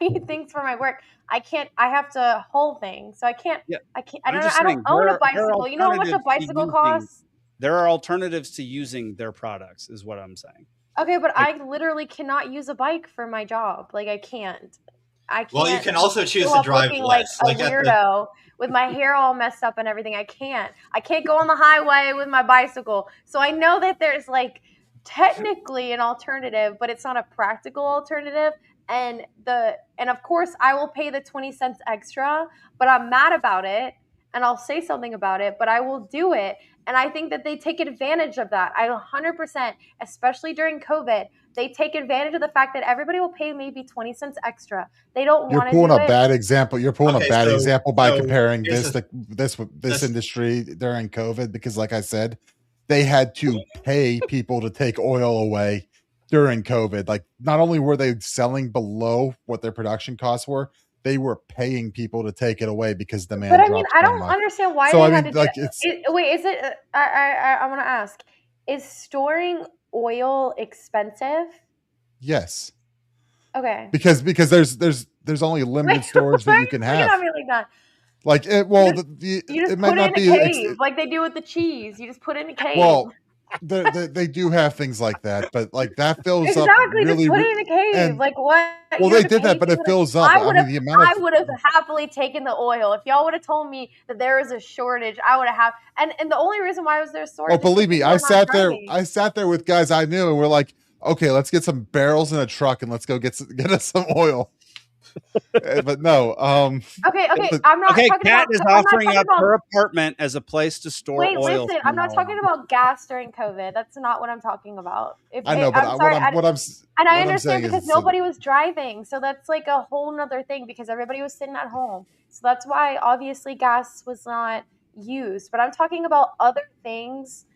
need things for my work. I can't. I have to haul things, so I can't. Yeah. I can't. I'm I just don't saying, own there a are bicycle. You know how much a alternatives to bicycle using- costs? There are alternatives to using their products, is what I'm saying. Okay, but I literally cannot use a bike for my job. Like I can't. Well, you can also choose to drive less. Like a weirdo with my hair all messed up and everything. I can't go on the highway with my bicycle. So I know that there's like technically an alternative, but it's not a practical alternative. And of course I will pay the 20 cents extra, but I'm mad about it and I'll say something about it, but I will do it. And I think that they take advantage of that. I 100%, especially during COVID, they take advantage of the fact that everybody will pay maybe 20 cents extra. They don't want to do it. You're pulling a bad example. You're pulling a bad example by comparing here's this industry during COVID, because like I said, they had to pay people to take oil away during COVID. Like, not only were they selling below what their production costs were, they were paying people to take it away because demand But I dropped mean, I so don't much. understand why So, they I had mean, to like, do it's it. Wait, is it? I want to ask: is storing oil expensive? yes, Okay. because there's only limited storage that you can have. Look at me like that. Like it, well, you just it might put not it in be a cave, like they do with the cheese. You just put it in a cave. Well, they do have things like that, but like that fills exactly, up really. Just put it in a cave. And, like what? Well, they did that, but it fills up. I mean, I would have happily taken the oil if y'all would have told me that there was a shortage. I would have and the only reason why was there storage. Oh, believe me, I sat there with guys I knew, and we're like, okay, let's get some barrels in a truck and let's go get us some oil. But no, okay, I'm not. Okay, talking Cat about, is offering up her apartment as a place to store oil. Wait, listen, I'm not talking about gas during COVID. That's not what I'm talking about. I know, but I understand because nobody was driving, so that's like a whole nother thing because everybody was sitting at home. So that's why obviously gas was not used. But I'm talking about other things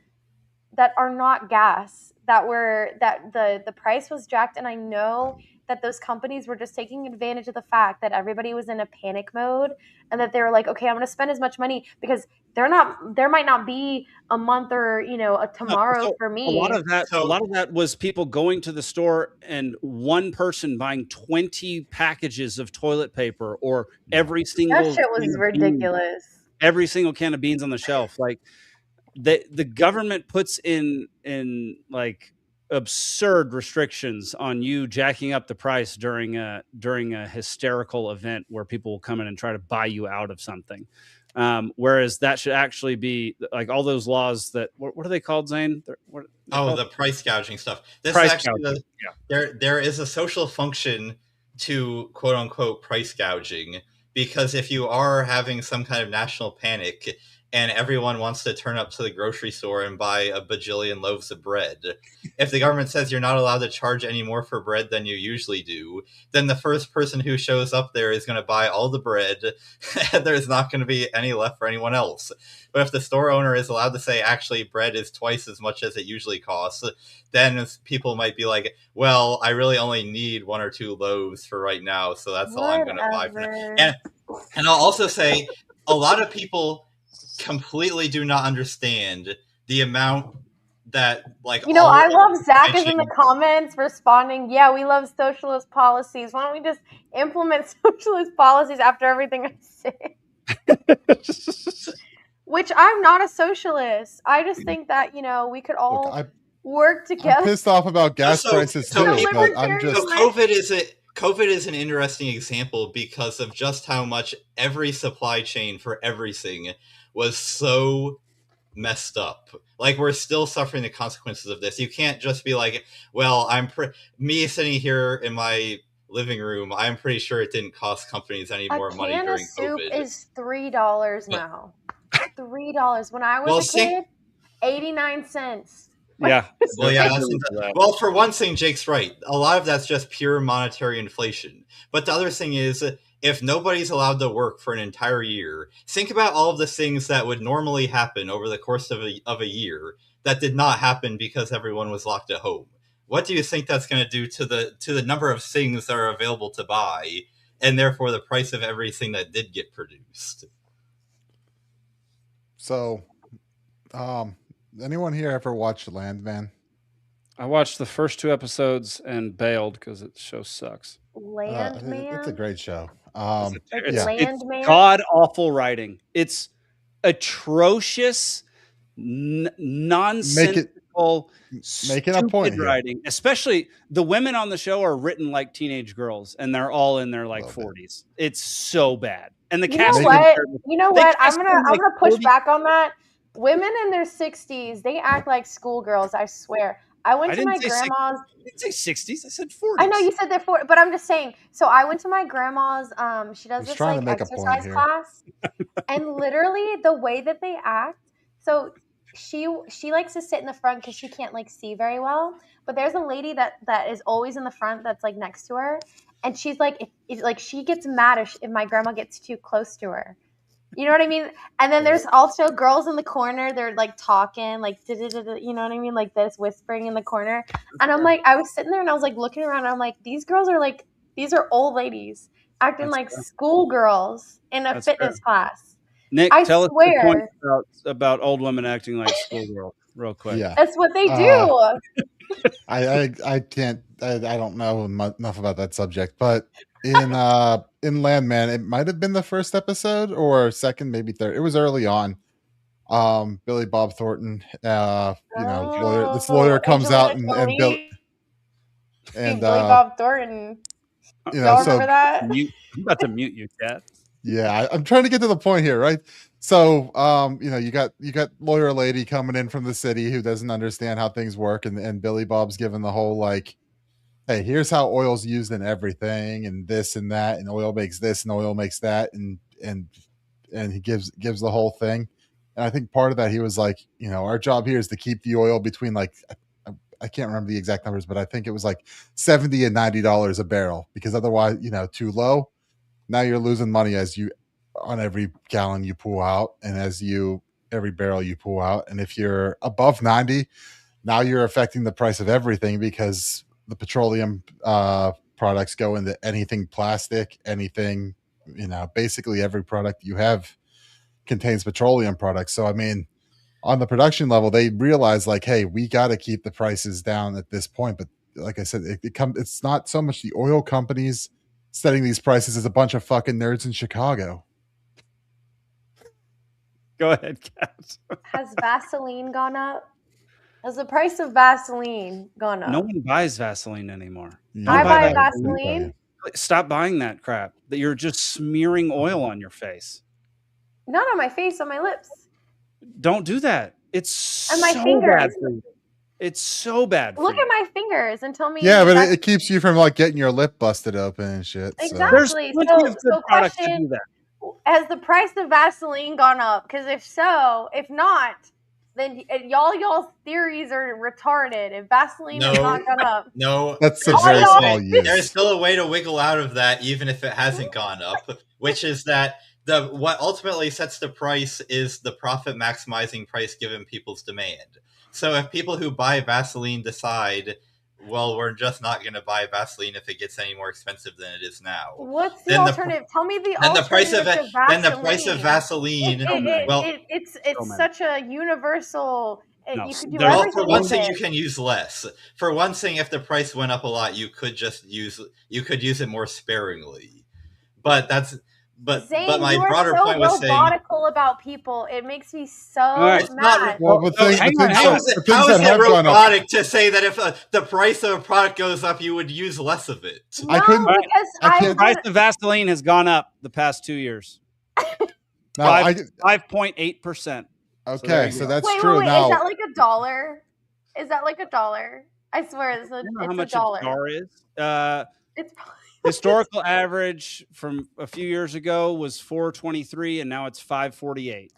that are not gas that the price was jacked, and I know that those companies were just taking advantage of the fact that everybody was in a panic mode and that they were like, okay, I'm going to spend as much money because there might not be a month or, a tomorrow for me. A lot of that was people going to the store and one person buying 20 packages of toilet paper or every single. That shit was ridiculous. Every single can of beans on the shelf. Like the government puts in like absurd restrictions on you jacking up the price during a hysterical event where people will come in and try to buy you out of something. Whereas that should actually be like all those laws that what are they called, Zane? The price gouging stuff. This price is actually there is a social function to quote unquote price gouging, because if you are having some kind of national panic and everyone wants to turn up to the grocery store and buy a bajillion loaves of bread, if the government says you're not allowed to charge any more for bread than you usually do, then the first person who shows up there is going to buy all the bread, and there's not going to be any left for anyone else. But if the store owner is allowed to say, actually, bread is twice as much as it usually costs, then people might be like, well, I really only need 1 or 2 loaves for right now, so that's all I'm going to buy for that. And I'll also say, a lot of people completely do not understand the amount that I love Zach is in the comments responding, yeah, we love socialist policies. Why don't we just implement socialist policies after everything I say? Which I'm not a socialist. I just think that, we could all work together. I'm pissed off about gas prices too, but I'm just... COVID is an interesting example because of just how much every supply chain for everything was so messed up. Like, we're still suffering the consequences of this. You can't just be like, well, me sitting here in my living room, I'm pretty sure it didn't cost companies any more money during COVID. A can of soup is $3 now. $3. When I was a kid, 89 cents. Yeah. Well, for one thing, Jake's right. A lot of that's just pure monetary inflation. But the other thing is, if nobody's allowed to work for an entire year, think about all of the things that would normally happen over the course of a year that did not happen because everyone was locked at home. What do you think that's going to do to the number of things that are available to buy, and therefore the price of everything that did get produced? So, anyone here ever watched Landman? I watched the first 2 episodes and bailed because the show sucks. Landman? It's a great show. It's god awful writing. It's atrocious, nonsensical, making a point writing. Especially the women on the show are written like teenage girls, and they're all in their 40s. It's so bad. And the cast. You know what? I'm gonna push back on that. Women in their 60s, they act like schoolgirls. I swear. I went to my grandma's. I didn't say 60s. I said 40s. I know you said they're 40, but I'm just saying. So I went to my grandma's. She does this like exercise class, and literally the way that they act. So she likes to sit in the front because she can't like see very well. But there's a lady that is always in the front that's like next to her, and she's like, if like she gets mad if my grandma gets too close to her. You know what I mean? And then there's also girls in the corner. They're like talking, like, you know what I mean? Like this whispering in the corner. And I'm like, I was sitting there and I was like looking around. And I'm like, these girls are like, these are old ladies acting like schoolgirls in a fitness class. Nick, tell us the point about old women acting like schoolgirls real quick. Yeah. That's what they do. I can't, I don't know enough about that subject, but in Landman, it might have been the first episode or second, maybe third. It was early on. Billy Bob Thornton, this lawyer comes out and Billy Bob Thornton. Y'all remember that? I'm about to mute you, Cat. Yeah, I'm trying to get to the point here, right? So, you got lawyer lady coming in from the city who doesn't understand how things work, and Billy Bob's given the whole like, hey, here's how oil's used in everything, and this and that, and oil makes this and oil makes that, and he gives the whole thing. And I think part of that, he was like, our job here is to keep the oil between like, I can't remember the exact numbers, but I think it was like $70 and $90 a barrel, because otherwise, too low. Now you're losing money on every gallon you pull out, and every barrel you pull out. And if you're above 90, now you're affecting the price of everything, because the petroleum products go into anything plastic, anything, basically every product you have contains petroleum products. So, I mean, on the production level, they realize like, hey, we got to keep the prices down at this point. But like I said, it's not so much the oil companies setting these prices as a bunch of fucking nerds in Chicago. Go ahead, Kat. Has Vaseline gone up? Has the price of Vaseline gone up? No one buys Vaseline anymore. I buy Vaseline. Stop buying that crap. That you're just smearing oil on your face. Not on my face, on my lips. Don't do that. It's and my so fingers. bad for you. It's so bad for Look you. at my fingers and tell me. Yeah, but it keeps you from like getting your lip busted open and shit. Exactly. So question, has the price of Vaseline gone up? Because if not, then y'all's theories are retarded. If Vaseline has not gone up. No. That's a very small use. There's still a way to wiggle out of that, even if it hasn't gone up, which is that what ultimately sets the price is the profit maximizing price given people's demand. So if people who buy Vaseline decide, well, we're just not going to buy Vaseline if it gets any more expensive than it is now. What's the alternative? Tell me the alternative to Vaseline. Then the price of Vaseline. It's such a universal. No. You could do well, everything. For one thing, you can use less. For one thing, if the price went up a lot, you could use it more sparingly. But but Zane, my you are broader so point was saying, robotical about people. It makes me so right. it's not. mad. Well, but So, the hang things on. that, the How things is that it have gone up. robotic to say that if the price of a product goes up, you would use less of it? No, I couldn't- because I I can't- The price of Vaseline has gone up the past 2 years. Now, 5.8%. okay, so that's wait, true. wait, Now, is that like $1? Is that like $1? I swear it's I don't know how a much dollar. a dollar is. It's probably Historical average from a few years ago was $4.23, and now it's $5.48.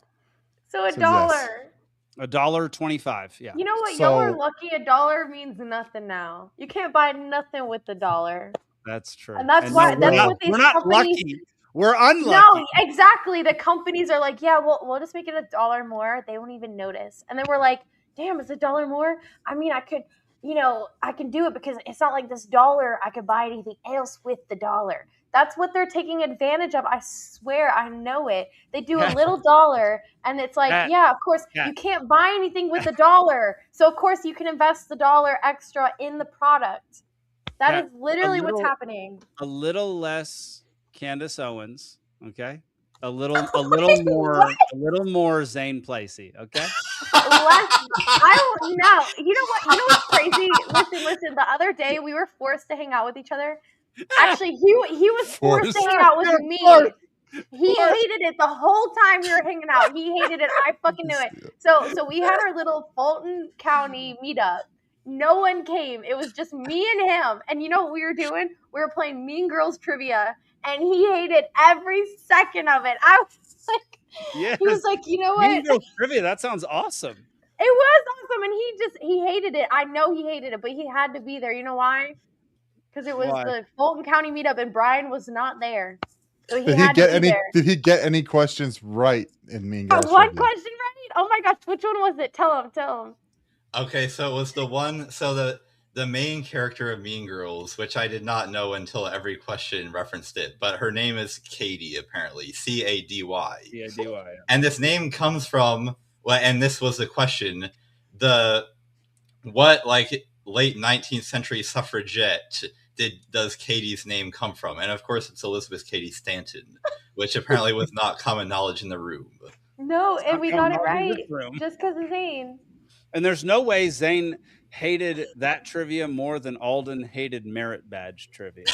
so a So, dollar. yes. $1.25. Yeah. You know what? Y'all are So- lucky. $1 means nothing now. You can't buy nothing with $1. That's true. And that's no, why. we're That's not, what these we're not companies. lucky. We're unlucky. No, exactly. The companies are like, yeah, we'll just make it $1 more. They won't even notice. And then we're like, damn, it's $1 more. I mean, I could, I can do it because it's not like this dollar. I could buy anything else with the dollar. That's what they're taking advantage of. I swear, I know it. They do a little dollar, and it's like, yeah, of course, you can't buy anything with $1. So of course, you can invest the dollar extra in the product. That is literally what's happening. A little less Candace Owens, okay? A little Wait, more, what? a little more Zane Placie, okay? I don't know. You know what? You know what's crazy? Listen. The other day we were forced to hang out with each other. Actually, he was forced to hang out with me. He hated it the whole time we were hanging out. He hated it. I fucking knew it. So we had our little Fulton County meetup. No one came. It was just me and him. And you know what we were doing? We were playing Mean Girls trivia, and he hated every second of it. I was like, yes. He was like, you know what? Mean Girls trivia. That sounds awesome. It was awesome, and he hated it. I know he hated it, but he had to be there. You know why? Because it was the Fulton County meetup, and Brian was not there. So Did he get any questions right in Mean Girls? One question right? Oh my gosh, which one was it? Tell him. Okay, so it was the one. So the main character of Mean Girls, which I did not know until every question referenced it, but her name is Katie, apparently, Cady. Cady, yeah. And this name comes from, and this was the question, what late 19th century suffragette does Katie's name come from? And of course, it's Elizabeth Cady Stanton, which apparently was not common knowledge in the room. No, and we got it right just because of Zane. And there's no way Zane hated that trivia more than Alden hated merit badge trivia.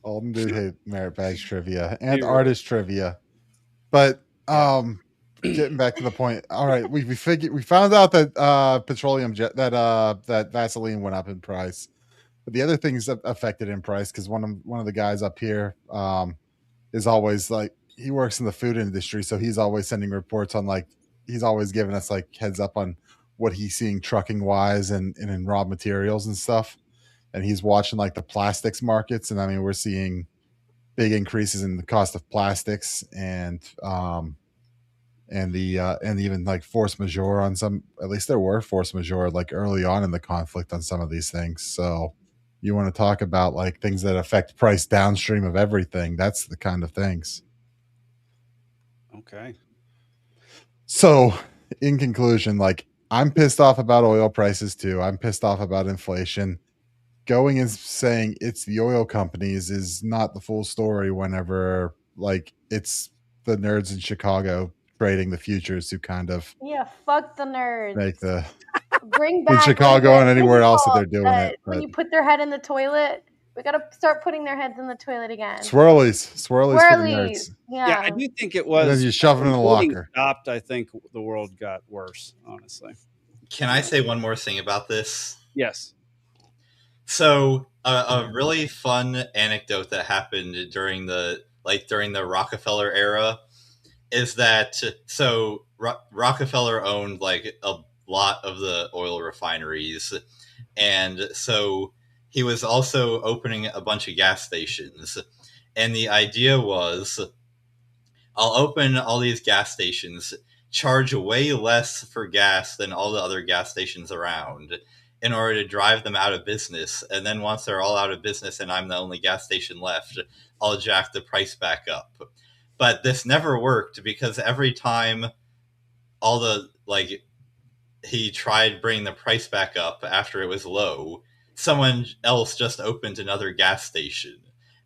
Alden did hate merit badge trivia and artist trivia, but getting back to the point. All right, we found out that petroleum jet that Vaseline went up in price, but the other things that affected in price because one of the guys up here is always like he works in the food industry, so he's always sending reports on he's always giving us heads up on what he's seeing trucking wise and in raw materials and stuff. And he's watching the plastics markets. And I mean, we're seeing big increases in the cost of plastics and even force majeure on some, at least there were force majeure early on in the conflict on some of these things. So you want to talk about things that affect price downstream of everything. That's the kind of things. Okay. So, in conclusion, I'm pissed off about oil prices too. I'm pissed off about inflation. Going and saying it's the oil companies is not the full story whenever it's the nerds in Chicago trading the futures who kind of fuck the nerds. make the bring back in Chicago and anywhere else that they're doing it. When you put their head in the toilet, we got to start putting their heads in the toilet again. Swirlies for the nerds. Yeah, I do think it was. And then you shove it in the locker. Stopped. I think the world got worse. Honestly. Can I say one more thing about this? Yes. So a really fun anecdote that happened during the Rockefeller era is that Rockefeller owned a lot of the oil refineries, and so he was also opening a bunch of gas stations. And the idea was, I'll open all these gas stations, charge way less for gas than all the other gas stations around in order to drive them out of business. And then once they're all out of business and I'm the only gas station left, I'll jack the price back up. But this never worked because every time he tried bringing the price back up after it was low, someone else just opened another gas station.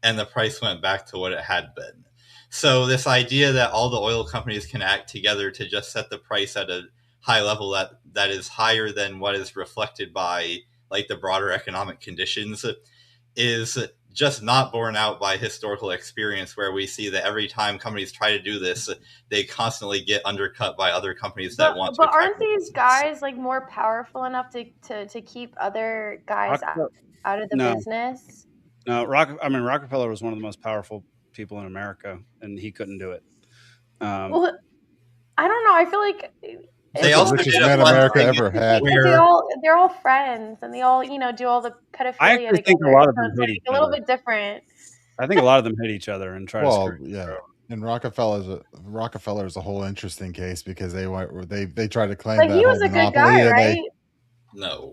and the price went back to what it had been. So this idea that all the oil companies can act together to just set the price at a high level that is higher than what is reflected by like the broader economic conditions is just not borne out by historical experience, where we see that every time companies try to do this, they constantly get undercut by other companies that want to. But aren't these guys like more powerful enough to keep other guys out of the business? No, Rockefeller was one of the most powerful people in America, and he couldn't do it. Well, I don't know. I feel like they also richest man America ever had. They're all friends, and they all do all the pedophilia I together. think a lot of them hate like each a little other. bit different. I think a lot of them hate each other and try to screw each yeah. other. And Rockefeller's a whole interesting case because they tried to claim like that he was whole a good monopoly, guy, right?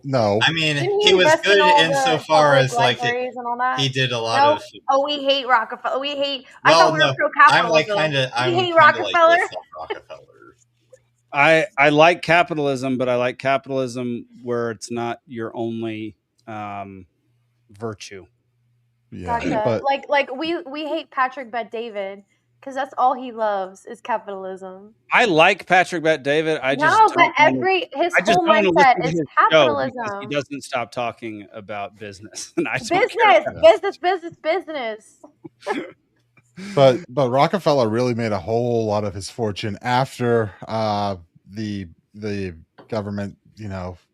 No. I mean, he was good insofar as like he did a lot of. Oh, we hate Rockefeller. We hate. I thought we were pro capitalism. We hate Rockefeller. I like capitalism, but I like capitalism where it's not your only virtue. Yeah, gotcha. Like we hate Patrick Bet-David because that's all he loves is capitalism. I like Patrick Bet-David. His whole mindset is capitalism. He doesn't stop talking about business. And business. But Rockefeller really made a whole lot of his fortune after the government,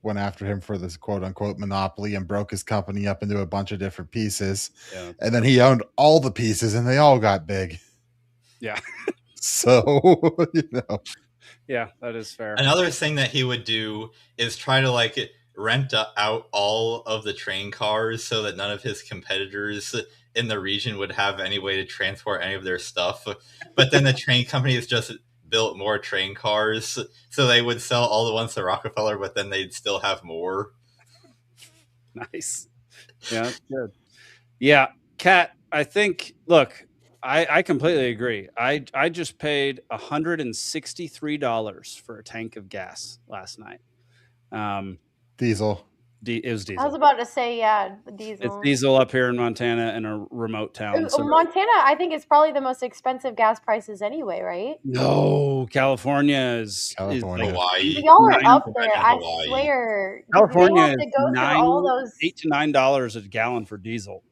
went after him for this quote unquote monopoly and broke his company up into a bunch of different pieces. Yeah. And then he owned all the pieces and they all got big. Yeah. So, Yeah, that is fair. Another thing that he would do is try to rent out all of the train cars so that none of his competitors in the region would have any way to transport any of their stuff. But then the train companies just built more train cars, so they would sell all the ones to Rockefeller, but then they'd still have more. Nice. Yeah, that's good. Yeah, Cat, I think, look, I completely agree. I just paid $163 for a tank of gas last night. Diesel. It was diesel. I was about to say, diesel. It's diesel up here in Montana in a remote town. So Montana, I think it's probably the most expensive gas prices anyway, right? No, California is Hawaii. Y'all are up there, I swear. California is $8 to $9 a gallon for diesel.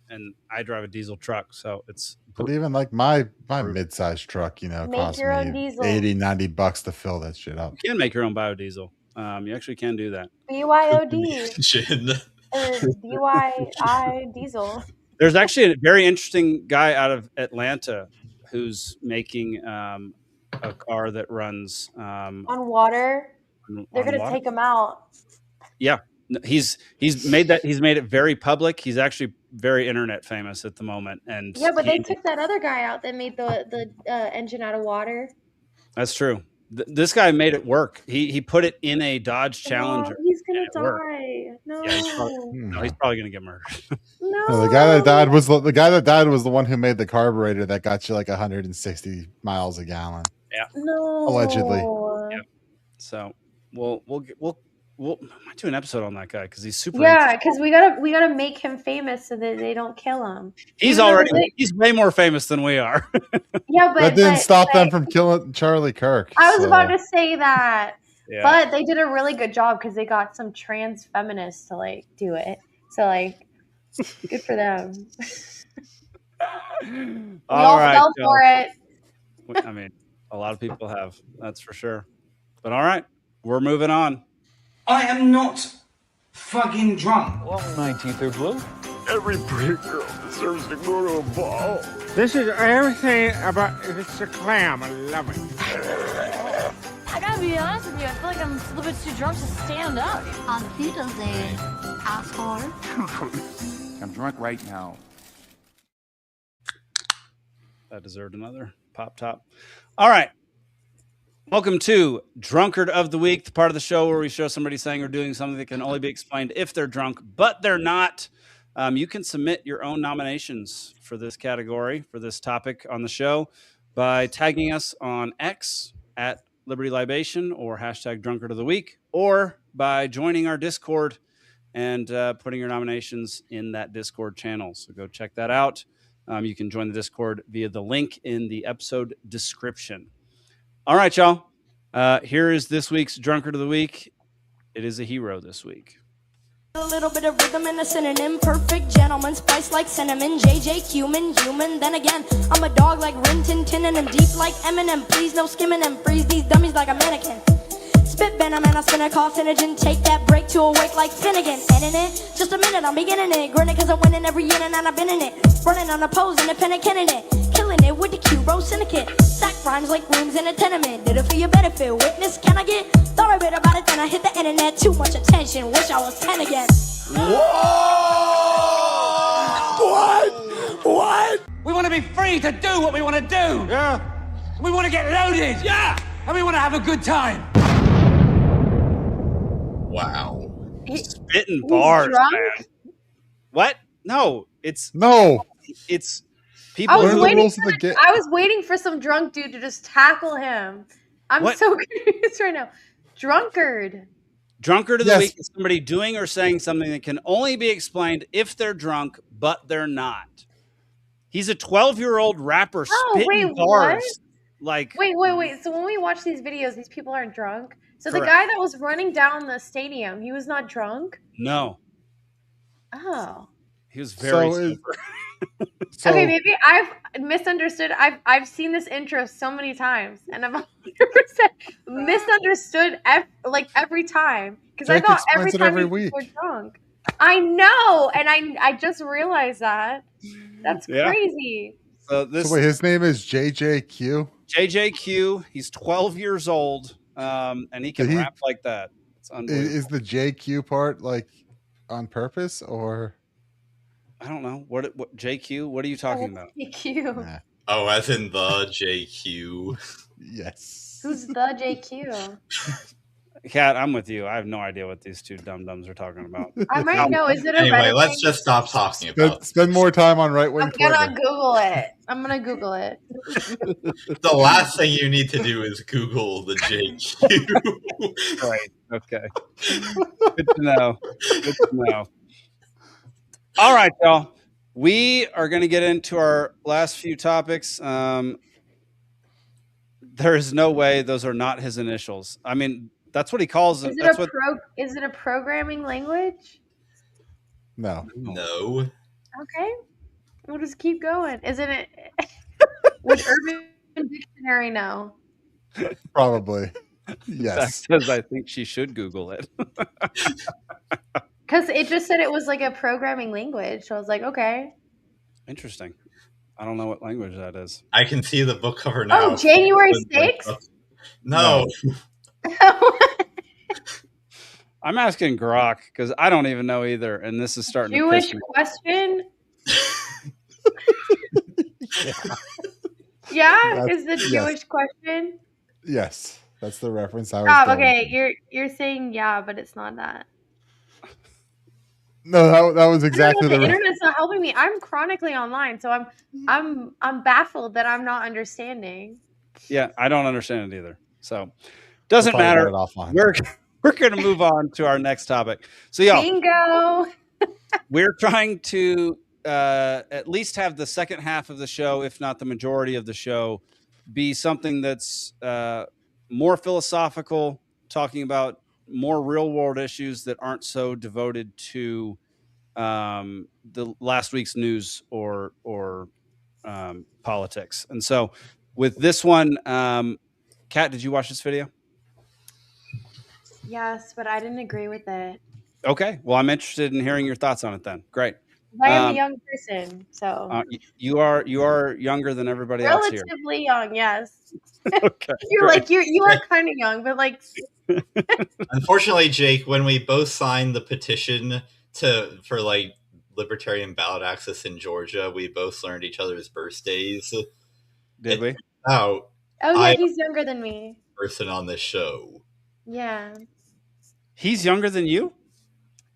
And I drive a diesel truck, so it's. But even like my mid-sized truck, costs me $80-$90 to fill that shit up. You can make your own biodiesel. You actually can do that. BYOD. BYI diesel. There's actually a very interesting guy out of Atlanta who's making a car that runs on water. They're going to take him out. Yeah. He's made it very public. He's actually very internet famous at the moment. And but they took that other guy out that made the engine out of water. That's true. This guy made it work. He put it in a Dodge Challenger. He's gonna die. No. Yeah, he's probably gonna get murdered. No, the guy that died was the one who made the carburetor that got you like 160 miles a gallon. Yeah. No. Allegedly. Yeah. So we'll might do an episode on that guy because he's super. Yeah, because we gotta make him famous so that they don't kill him. He's way more famous than we are. Yeah, but that didn't stop them from killing Charlie Kirk. I was about to say that, yeah. But they did a really good job because they got some trans feminists to do it. So good for them. We all fell for it. I mean, a lot of people have, that's for sure. But all right, we're moving on. I am not fucking drunk. Long 19th or blue. Every pretty girl deserves to go to a ball. This is everything about it's a clam. I love it. I gotta be honest with you, I feel like I'm a little bit too drunk to stand up. On Beatles Day, asshole. I'm drunk right now. That deserved another pop top. All right. Welcome to Drunkard of the Week, the part of the show where we show somebody saying or doing something that can only be explained if they're drunk, but they're not. You can submit your own nominations for this category, for this topic on the show, by tagging us on X at Liberty Libation or hashtag Drunkard of the Week, or by joining our Discord and putting your nominations in that Discord channel. So go check that out. You can join the Discord via the link in the episode description. All right, y'all. Here is this week's Drunkard of the Week. It is a hero this week. A little bit of rhythm and a synonym. Perfect gentleman, spice like cinnamon. JJ human. Then again, I'm a dog like Rin Tin Tin, and I'm deep like Eminem. Please no skimming and freeze these dummies like a mannequin. Spit venom and I spin a carcinogen. Take that break to awake like Finnegan. And in it, just a minute, I'm beginning it. Grinning cause I'm winning every inning and I've been in it. Running on a pose, independent candidate. Killing it with the Q-Bro syndicate. Stack rhymes like rooms in a tenement. Did it for your benefit, witness, can I get? Thought a bit about it, then I hit the internet. Too much attention, wish I was 10 again. Whoa! What? We want to be free to do what we want to do. Yeah. We want to get loaded. Yeah. And we want to have a good time. Wow. Spitting bars, man. What? No, it's people. I was waiting for some drunk dude to just tackle him. I'm so confused right now. Drunkard of the week is somebody doing or saying something that can only be explained if they're drunk, but they're not. He's a 12-year-old rapper spitting bars. Like, wait. So when we watch these videos, these people aren't drunk. So Correct. The guy that was running down the stadium, he was not drunk? No. Oh. He was very sober. Okay, maybe I've misunderstood. I've seen this intro so many times, and I've 100% misunderstood every time because I thought every time we were drunk. I know, and I just realized that. That's crazy. So wait, his name is JJQ. JJQ. He's 12 years old, and he can rap like that. It's unbelievable. Is the JQ part like on purpose or? I don't know. What JQ? What are you talking about? JQ. Nah. Oh, as in the JQ. Yes. Who's the JQ? Cat, I'm with you. I have no idea what these two dum-dums are talking about. I might know. Is it a Anyway, Reddit let's thing? just stop talking about it. Spend more time on right-wing Twitter. I'm gonna Google it. The last thing you need to do is Google the JQ. Right. Okay. Good to know. All right, y'all. We are going to get into our last few topics. There is no way those are not his initials. I mean, that's what he calls them. Is it a programming language? No. Okay. We'll just keep going. Isn't it? Would Urban Dictionary know? Probably. Yes. Because I think she should Google it. Because it just said it was like a programming language. So I was like, okay. Interesting. I don't know what language that is. I can see the book cover now. Oh, January 6th? No. I'm asking Grok because I don't even know either. And this is starting Jewish to question? Yeah? Is the Jewish question? Yes. That's the reference I was going okay. You're saying yeah, but it's not that. No, that was exactly the internet's not helping me. I'm chronically online, so I'm baffled that I'm not understanding. Yeah, I don't understand it either. So doesn't matter. We're going to move on to our next topic. So y'all, bingo. We're trying to at least have the second half of the show, if not the majority of the show, be something that's more philosophical, talking about more real world issues that aren't so devoted to the last week's news or politics. And so with this one, Kat, did you watch this video? Yes, but I didn't agree with it. Okay. Well, I'm interested in hearing your thoughts on it then. Great. I am a young person, so you are younger than everybody else here. Relatively young, yes. Okay. You're great. You are kind of young, but like. Unfortunately, Jake, when we both signed the petition for like libertarian ballot access in Georgia, we both learned each other's birthdays. Did we? Oh yeah, he's younger than me. Person on this show. Yeah. He's younger than you?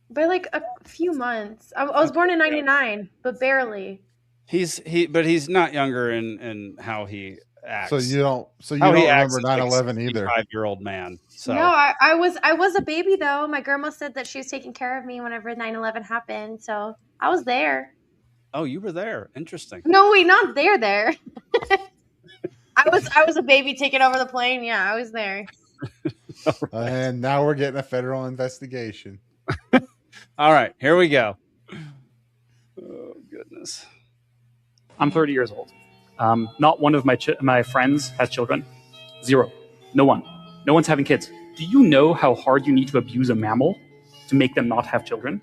By like a few months. I was born in 1999, but barely. But he's not younger in how he acts. So you don't remember 9/11 either. 5-year-old man. So No, I was a baby though. My grandma said that she was taking care of me whenever 9/11 happened, so I was there. Oh, you were there. Interesting. No, wait, not there. I was a baby taking over the plane. Yeah, I was there. And now we're getting a federal investigation. All right, here we go. Oh goodness. I'm 30 years old. Not one of my friends has children. Zero. No one. No one's having kids. Do you know how hard you need to abuse a mammal to make them not have children?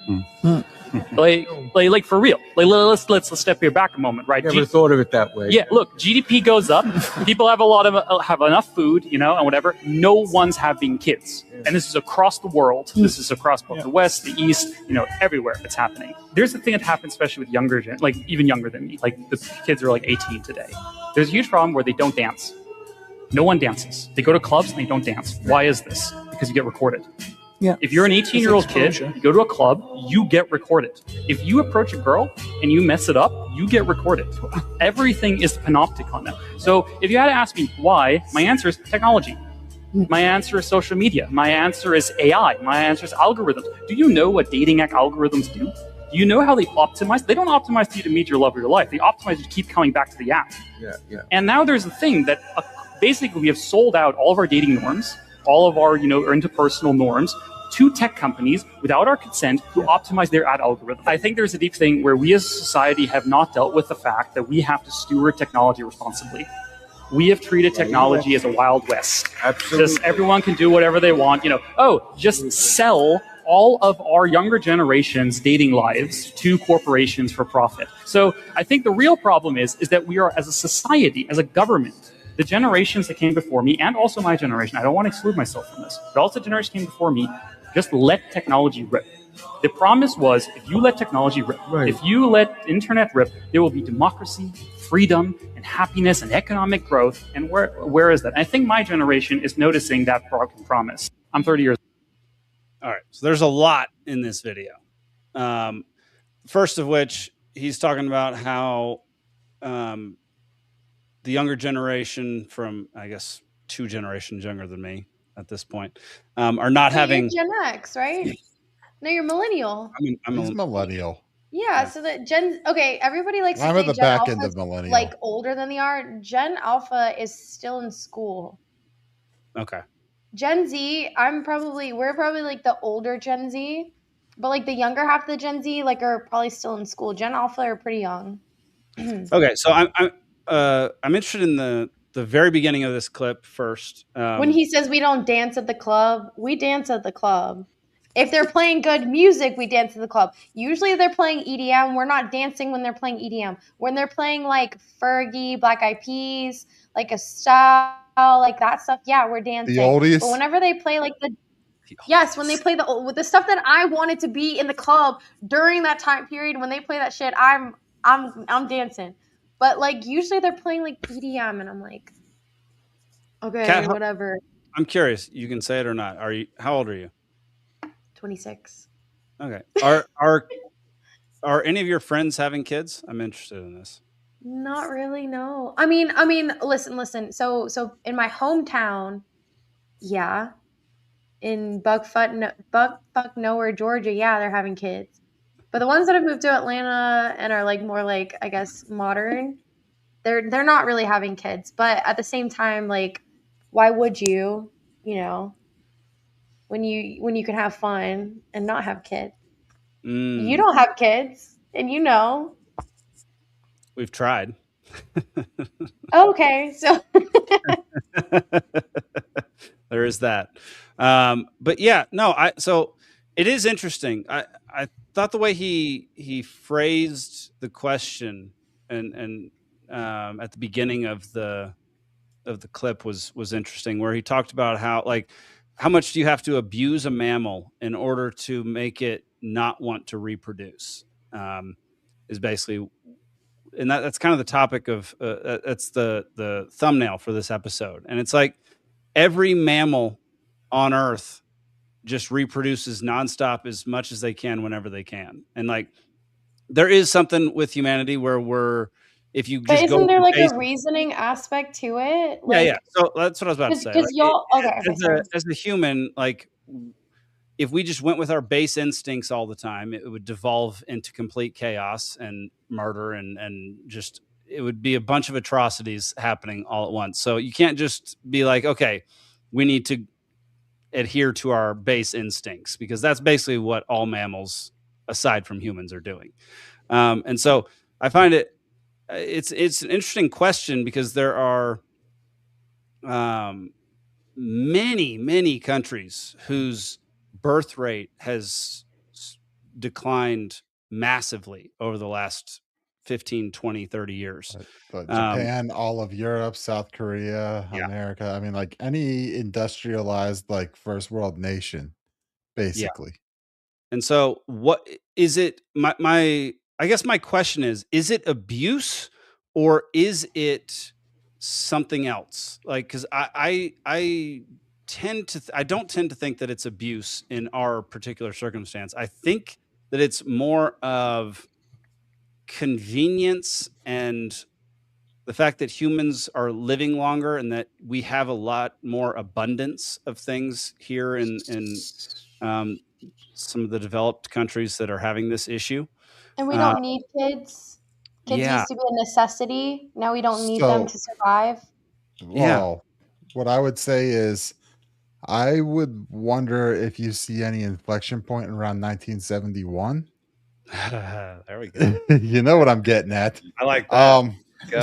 Like for real. Like let's step here back a moment, right? Never thought of it that way. Yeah, look, GDP goes up. People have have enough food, and whatever. No one's having kids, and this is across the world. This is across both the West, the East, everywhere it's happening. There's a thing that happens, especially with younger, like even younger than me. Like the kids are like 18 today. There's a huge problem where they don't dance. No one dances. They go to clubs and they don't dance. Why is this? Because you get recorded. Yeah. If you're an 18-year-old kid, you go to a club, you get recorded. If you approach a girl and you mess it up, you get recorded. Everything is panoptic on that. So if you had to ask me why, my answer is technology. My answer is social media. My answer is AI. My answer is algorithms. Do you know what dating app algorithms do? Do you know how they optimize? They don't optimize for you to meet your love of your life. They optimize you to keep coming back to the app. Yeah. And now there's a thing that basically we have sold out all of our dating norms, all of our interpersonal norms to tech companies without our consent to optimize their ad algorithm. I think there's a deep thing where we as a society have not dealt with the fact that we have to steward technology responsibly. We have treated technology as a Wild West. Absolutely. Just everyone can do whatever they want. Just sell all of our younger generation's dating lives to corporations for profit. So I think the real problem is that we are, as a society, as a government, the generations that came before me, and also my generation, I don't want to exclude myself from this, but also the generation came before me, just let technology rip. The promise was, if you let technology rip, if you let internet rip, there will be democracy, freedom, and happiness, and economic growth. And where is that? And I think my generation is noticing that promise. I'm 30 years old. All right, so there's a lot in this video. First of which, he's talking about how the younger generation from, I guess, 2 generations younger than me at this point, are not having... You're Gen X, right? No, you're millennial. I'm a millennial. Yeah, so that everybody likes to I'm say at the Gen back Alpha end of is, millennial. like older than they are. Gen Alpha is still in school. Okay. Gen Z, we're probably like the older Gen Z, but like the younger half of the Gen Z are probably still in school. Gen Alpha are pretty young. Okay, so I'm interested in the very beginning of this clip first. When he says we don't dance at the club, we dance at the club. If they're playing good music, we dance at the club. Usually if they're playing EDM, we're not dancing when they're playing EDM. When they're playing like Fergie, Black Eyed Peas, like a style, like that stuff, yeah, we're dancing. The oldies? But whenever they play when they play the stuff that I wanted to be in the club during that time period, when they play that shit, I'm dancing. But like usually they're playing like EDM, and I'm like, okay, Cat, whatever. I'm curious. You can say it or not. How old are you? 26. Okay. Are any of your friends having kids? I'm interested in this. Not really, no. I mean, listen. So in my hometown, yeah. In Buckfuck nowhere, Georgia, yeah, they're having kids. But the ones that have moved to Atlanta and are like more like, I guess, modern, they're not really having kids. But at the same time, like, why would you, when you can have fun and not have kids? You don't have kids, and We've tried. Okay, so there is that. But yeah, no, so it is interesting. I thought the way he phrased the question and at the beginning of the clip was interesting, where he talked about how much do you have to abuse a mammal in order to make it not want to reproduce, is basically, and that's kind of the topic of that's the thumbnail for this episode. And it's like every mammal on Earth just reproduces nonstop as much as they can whenever they can. And like there is something with humanity where we're if you But just go isn't there like base, a reasoning aspect to it? yeah. So that's what I was about to say. Because y'all, okay, sorry. As a human, like if we just went with our base instincts all the time, it would devolve into complete chaos and murder and just it would be a bunch of atrocities happening all at once. So you can't just be like, okay, we need to adhere to our base instincts, because that's basically what all mammals, aside from humans, are doing. And so I find it's an interesting question, because there are many countries whose birth rate has declined massively over the last 15, 20, 30 years. But Japan, all of Europe, South Korea, America, I mean, like any industrialized, like first world nation, basically. And so what is it? I guess my question is it abuse, or is it something else? Like, because I don't tend to think that it's abuse in our particular circumstance. I think that it's more of convenience and the fact that humans are living longer and that we have a lot more abundance of things here in some of the developed countries that are having this issue. And we don't need kids. Kids used to be a necessity. Now we don't need them to survive. Well, what I would say is I would wonder if you see any inflection point around 1971. There we go. You know what I'm getting at. I like that.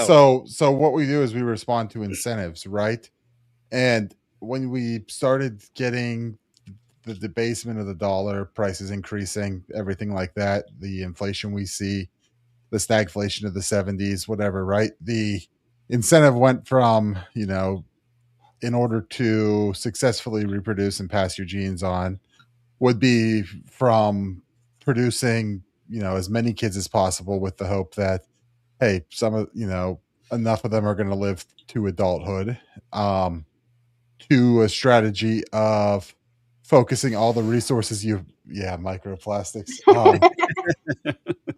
So what we do is we respond to incentives, right? And when we started getting the debasement of the dollar, prices increasing, everything like that, the inflation we see, the stagflation of the 70s, whatever, right? The incentive went from, in order to successfully reproduce and pass your genes on, would be from producing, as many kids as possible with the hope that, hey, enough of them are going to live to adulthood, to a strategy of focusing all the resources microplastics,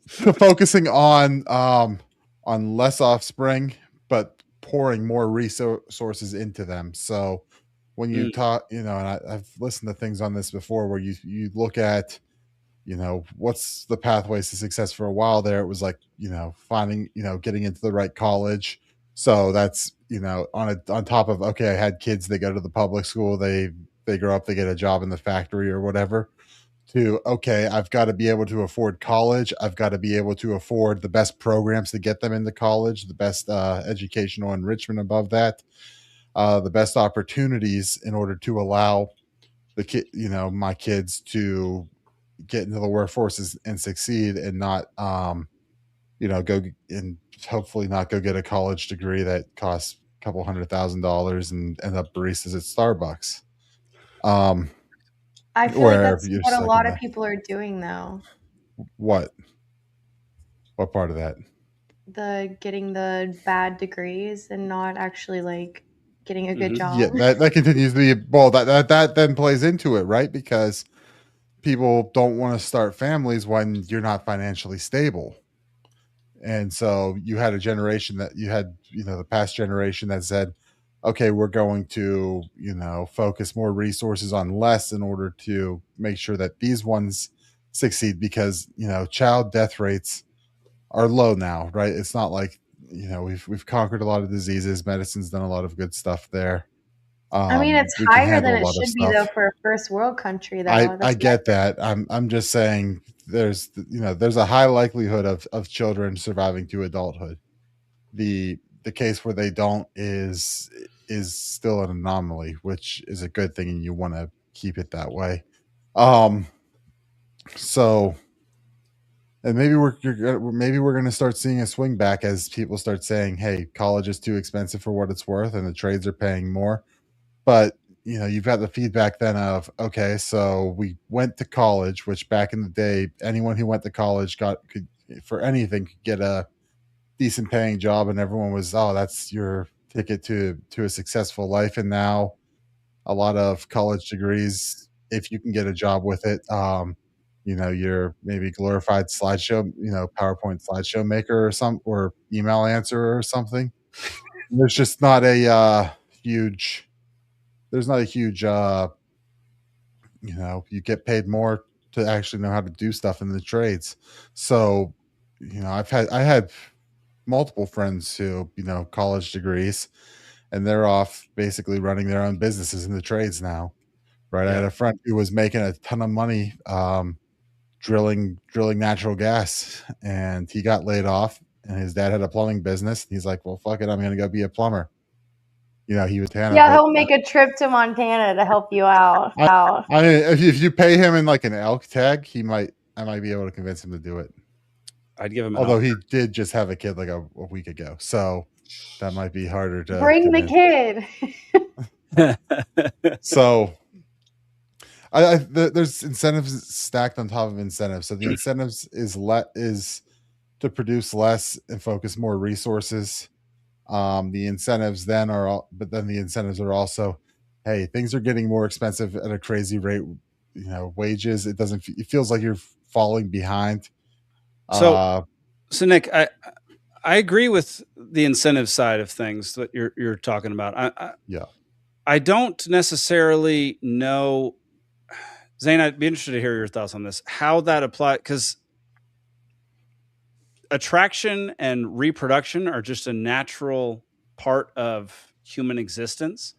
to focusing on less offspring, but pouring more resources into them. So when you talk, and I've listened to things on this before where you look at, what's the pathways to success. For a while there, it was like, finding, getting into the right college. So that's, on top of, okay, I had kids, they go to the public school, they grow up, they get a job in the factory or whatever, to, okay, I've got to be able to afford college. I've got to be able to afford the best programs to get them into college, the best educational enrichment above that, the best opportunities in order to allow my kids to get into the workforce and succeed, and not, go and hopefully not go get a college degree that costs a couple $100,000 and end up baristas at Starbucks. I feel like that's what a lot of people are doing, though. What part of that? Getting the bad degrees and not actually like getting a good job. Yeah, that continues to be, well, that then plays into it, right? Because people don't want to start families when you're not financially stable. And so you had a generation that the past generation that said, okay, we're going to, focus more resources on less in order to make sure that these ones succeed, because, child death rates are low now, right? It's not like, we've conquered a lot of diseases. Medicine's done a lot of good stuff there. I mean, it's higher than it should be, though, for a first world country, though. I get that. I'm just saying there's a high likelihood of children surviving to adulthood. The case where they don't is still an anomaly, which is a good thing, and you want to keep it that way. So, and maybe we're going to start seeing a swing back as people start saying, hey, college is too expensive for what it's worth, and the trades are paying more. But you've got the feedback then of, okay, so we went to college, which back in the day, anyone who went to college could get a decent paying job, and everyone was, oh, that's your ticket to a successful life. And now a lot of college degrees, if you can get a job with it, your maybe glorified slideshow, PowerPoint slideshow maker or email answerer or something. There's just not a huge. There's not a huge. You get paid more to actually know how to do stuff in the trades. So, I had multiple friends who, college degrees, and they're off basically running their own businesses in the trades now. Right. I had a friend who was making a ton of money drilling natural gas, and he got laid off, and his dad had a plumbing business. He's like, well, fuck it, I'm going to go be a plumber. He was Montana. Yeah, he'll make a trip to Montana to help you out. I mean, if you pay him in like an elk tag, I might be able to convince him to do it. I'd give him. Although he did just have a kid like a week ago, so that might be harder to bring the kid. So, there's incentives stacked on top of incentives. So the incentives is to produce less and focus more resources. The incentives then the incentives are also, hey, things are getting more expensive at a crazy rate. Wages. It feels like you're falling behind. So Nick, I agree with the incentive side of things that you're talking about. I don't necessarily know, Zane. I'd be interested to hear your thoughts on this. How that applies, because attraction and reproduction are just a natural part of human existence.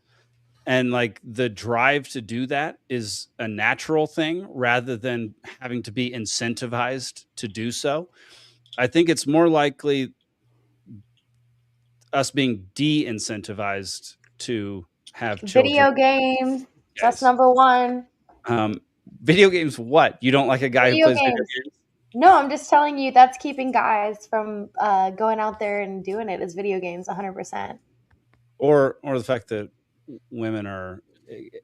And like the drive to do that is a natural thing rather than having to be incentivized to do so. I think it's more likely us being de-incentivized to have children. Video games. Yes. That's number one. Video games, what? You don't like a guy who plays video games? No, I'm just telling you that's keeping guys from going out there and doing it as video games 100%. Or the fact that women are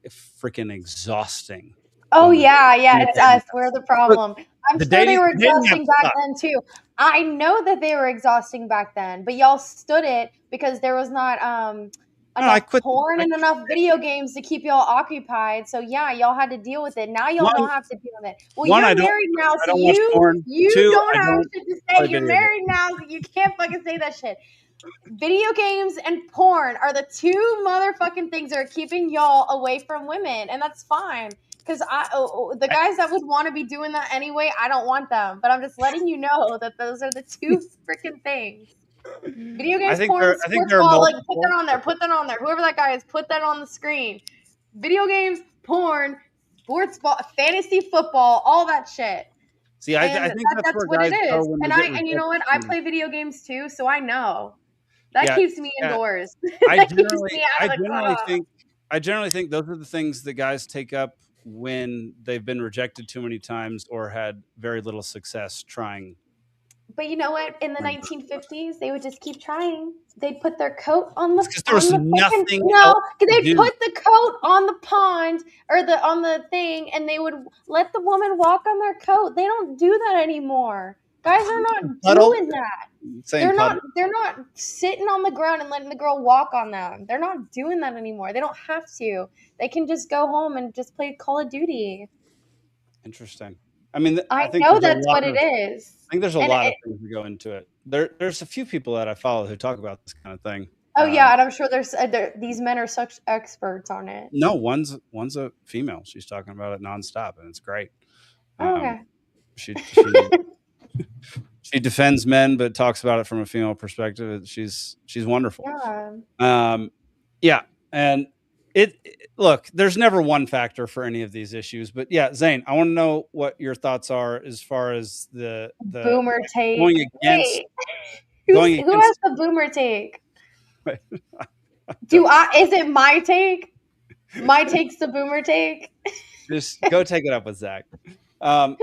freaking exhausting. Oh, yeah, it's us. We're the problem. I'm sure they were exhausting back then, too. I know that they were exhausting back then, but y'all stood it because there was not enough porn and enough video games to keep y'all occupied. So, yeah, y'all had to deal with it. Now y'all don't have to deal with it. Well, you're married now, so you don't have to say you're married now, so you can't fucking say that shit. Video games and porn are the two motherfucking things that are keeping y'all away from women, and that's fine. Because the guys that would want to be doing that anyway, I don't want them. But I'm just letting you know that those are the two freaking things. Video games, porn, sports ball, like put that on there. Whoever that guy is, put that on the screen. Video games, porn, sports ball, fantasy football, all that shit. See, I think that's what it is. And you know what? I play video games too, so I know. That keeps me indoors. I generally think those are the things that guys take up when they've been rejected too many times or had very little success trying. But you know what? In the 1950s, they would just keep trying. They'd put their coat on the. Because there was nothing. They'd put the coat on the pond or on the thing, and they would let the woman walk on their coat. They don't do that anymore. Guys are not doing that. They're not sitting on the ground and letting the girl walk on them. They're not doing that anymore. They don't have to. They can just go home and just play Call of Duty. Interesting. I mean, I know that's what it is. I think there's a lot of things that go into it. There's a few people that I follow who talk about this kind of thing. Oh yeah, and I'm sure these men are such experts on it. No, one's a female. She's talking about it nonstop, and it's great. Okay. She defends men, but talks about it from a female perspective. She's wonderful. Yeah. And look, there's never one factor for any of these issues, but yeah, Zane, I want to know what your thoughts are as far as the boomer take. Going against. Who has the boomer take? Is it my take? My take's the boomer take. Just go take it up with Zach.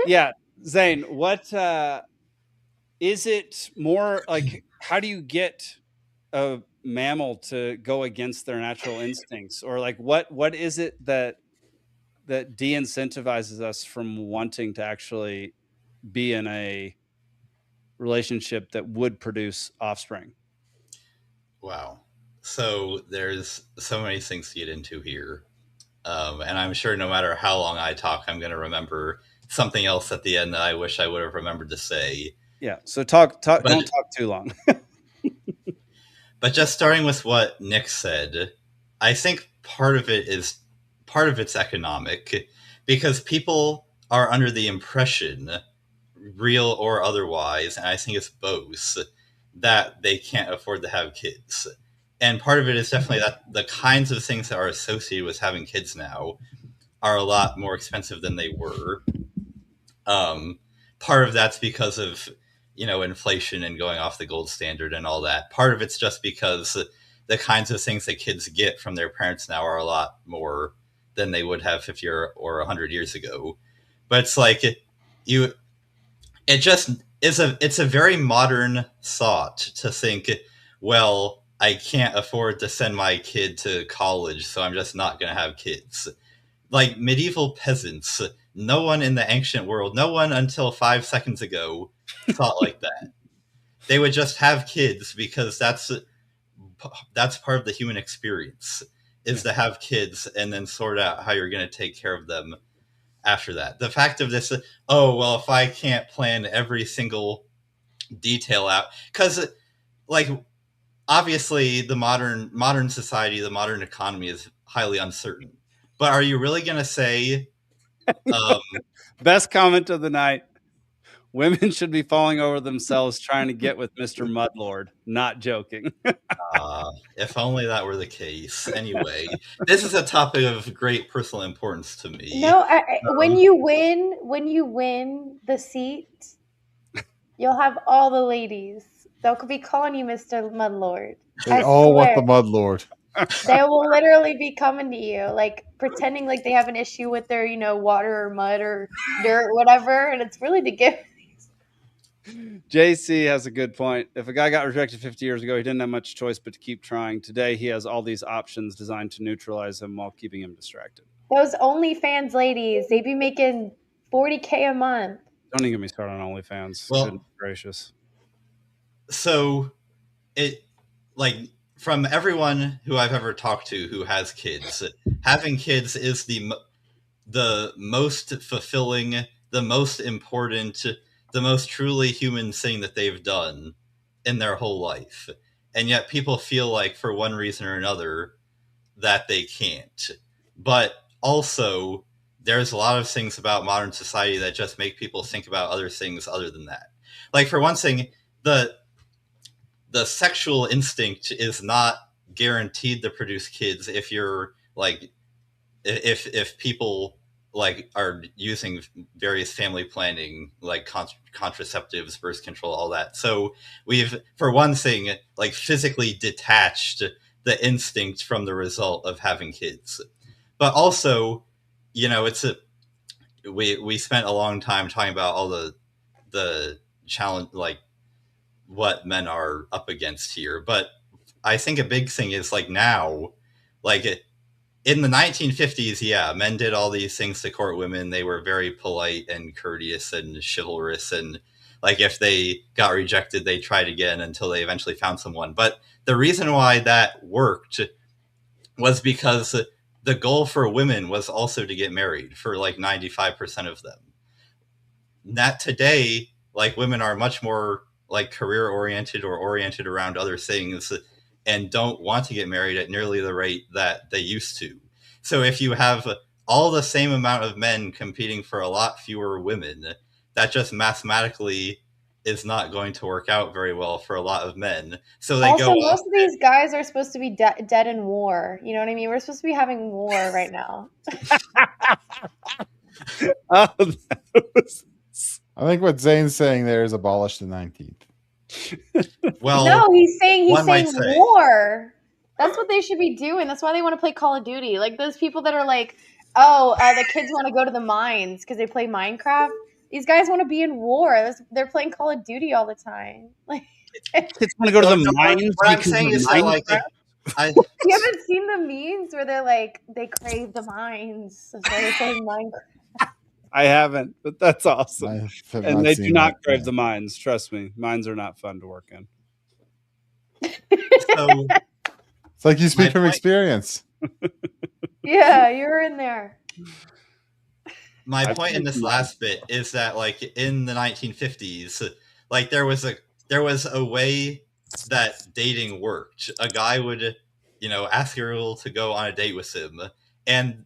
Yeah, Zane, what is it more like? How do you get a mammal to go against their natural instincts, or like what is it that de-incentivizes us from wanting to actually be in a relationship that would produce offspring? Wow. So there's so many things to get into here. And I'm sure no matter how long I talk, I'm going to remember something else at the end that I wish I would have remembered to say. Yeah. So don't talk too long. But just starting with what Nick said, I think part of it's economic, because people are under the impression, real or otherwise, and I think it's both, that they can't afford to have kids. And part of it is definitely that the kinds of things that are associated with having kids now are a lot more expensive than they were. Part of that's because of, inflation and going off the gold standard and all that. Part of it's just because the kinds of things that kids get from their parents now are a lot more than they would have 50 or 100 years ago. But it's like it's a very modern thought to think, well, I can't afford to send my kid to college, so I'm just not going to have kids. Like medieval peasants, no one in the ancient world, no one until 5 seconds ago thought like that. They would just have kids because that's part of the human experience, is to have kids and then sort out how you're going to take care of them after that. The fact of this, if I can't plan every single detail out, because obviously the modern society, the modern economy is highly uncertain. But are you really going to say... Best comment of the night. Women should be falling over themselves trying to get with Mr. Mudlord. Not joking. If only that were the case. Anyway, this is a topic of great personal importance to me. No, when you win the seat, you'll have all the ladies. They'll be calling you Mr. Mudlord. They all want the Mudlord. They will literally be coming to you, like pretending like they have an issue with their, water or mud or dirt, whatever, and it's really to give. JC has a good point. If a guy got rejected 50 years ago, he didn't have much choice but to keep trying. Today, he has all these options designed to neutralize him while keeping him distracted. Those OnlyFans ladies, they be making $40K a month. Don't even get me started on OnlyFans. Well, goodness gracious. So, from everyone who I've ever talked to who has kids, having kids is the most fulfilling, the most important, the most truly human thing that they've done in their whole life. And yet people feel like, for one reason or another, that they can't. But also, there's a lot of things about modern society that just make people think about other things other than that. Like, for one thing, the sexual instinct is not guaranteed to produce kids if you're if people are using various family planning, like contraceptives, birth control, all that. So we've, for one thing, physically detached the instinct from the result of having kids. But also, we spent a long time talking about all the challenge, what men are up against here. But I think a big thing is now, in the 1950s, men did all these things to court women. They were very polite and courteous and chivalrous. And if they got rejected, they tried again until they eventually found someone. But the reason why that worked was because the goal for women was also to get married, for 95% of them. Not today, women are much more career oriented or oriented around other things and don't want to get married at nearly the rate that they used to. So if you have all the same amount of men competing for a lot fewer women, that just mathematically is not going to work out very well for a lot of men. So they also, most of these guys are supposed to be dead in war. You know what I mean? We're supposed to be having war right now. I think what Zane's saying there is abolish the 19th. Well, no, he's saying war. That's what they should be doing. That's why they want to play Call of Duty. Those people that are the kids want to go to the mines because they play Minecraft. These guys want to be in war. They're playing Call of Duty all the time. Kids want to go to the mines. What I'm saying is you haven't seen the memes where they're they crave the mines. So they're playing Minecraft. I haven't, but that's awesome. And they do not crave that. the mines. Trust me, mines are not fun to work in. So, it's like you speak from experience. Yeah, you're in there. my point in this last bit is that, like, in the 1950s, like, there was a way that dating worked. A guy would, ask a girl to go on a date with him, and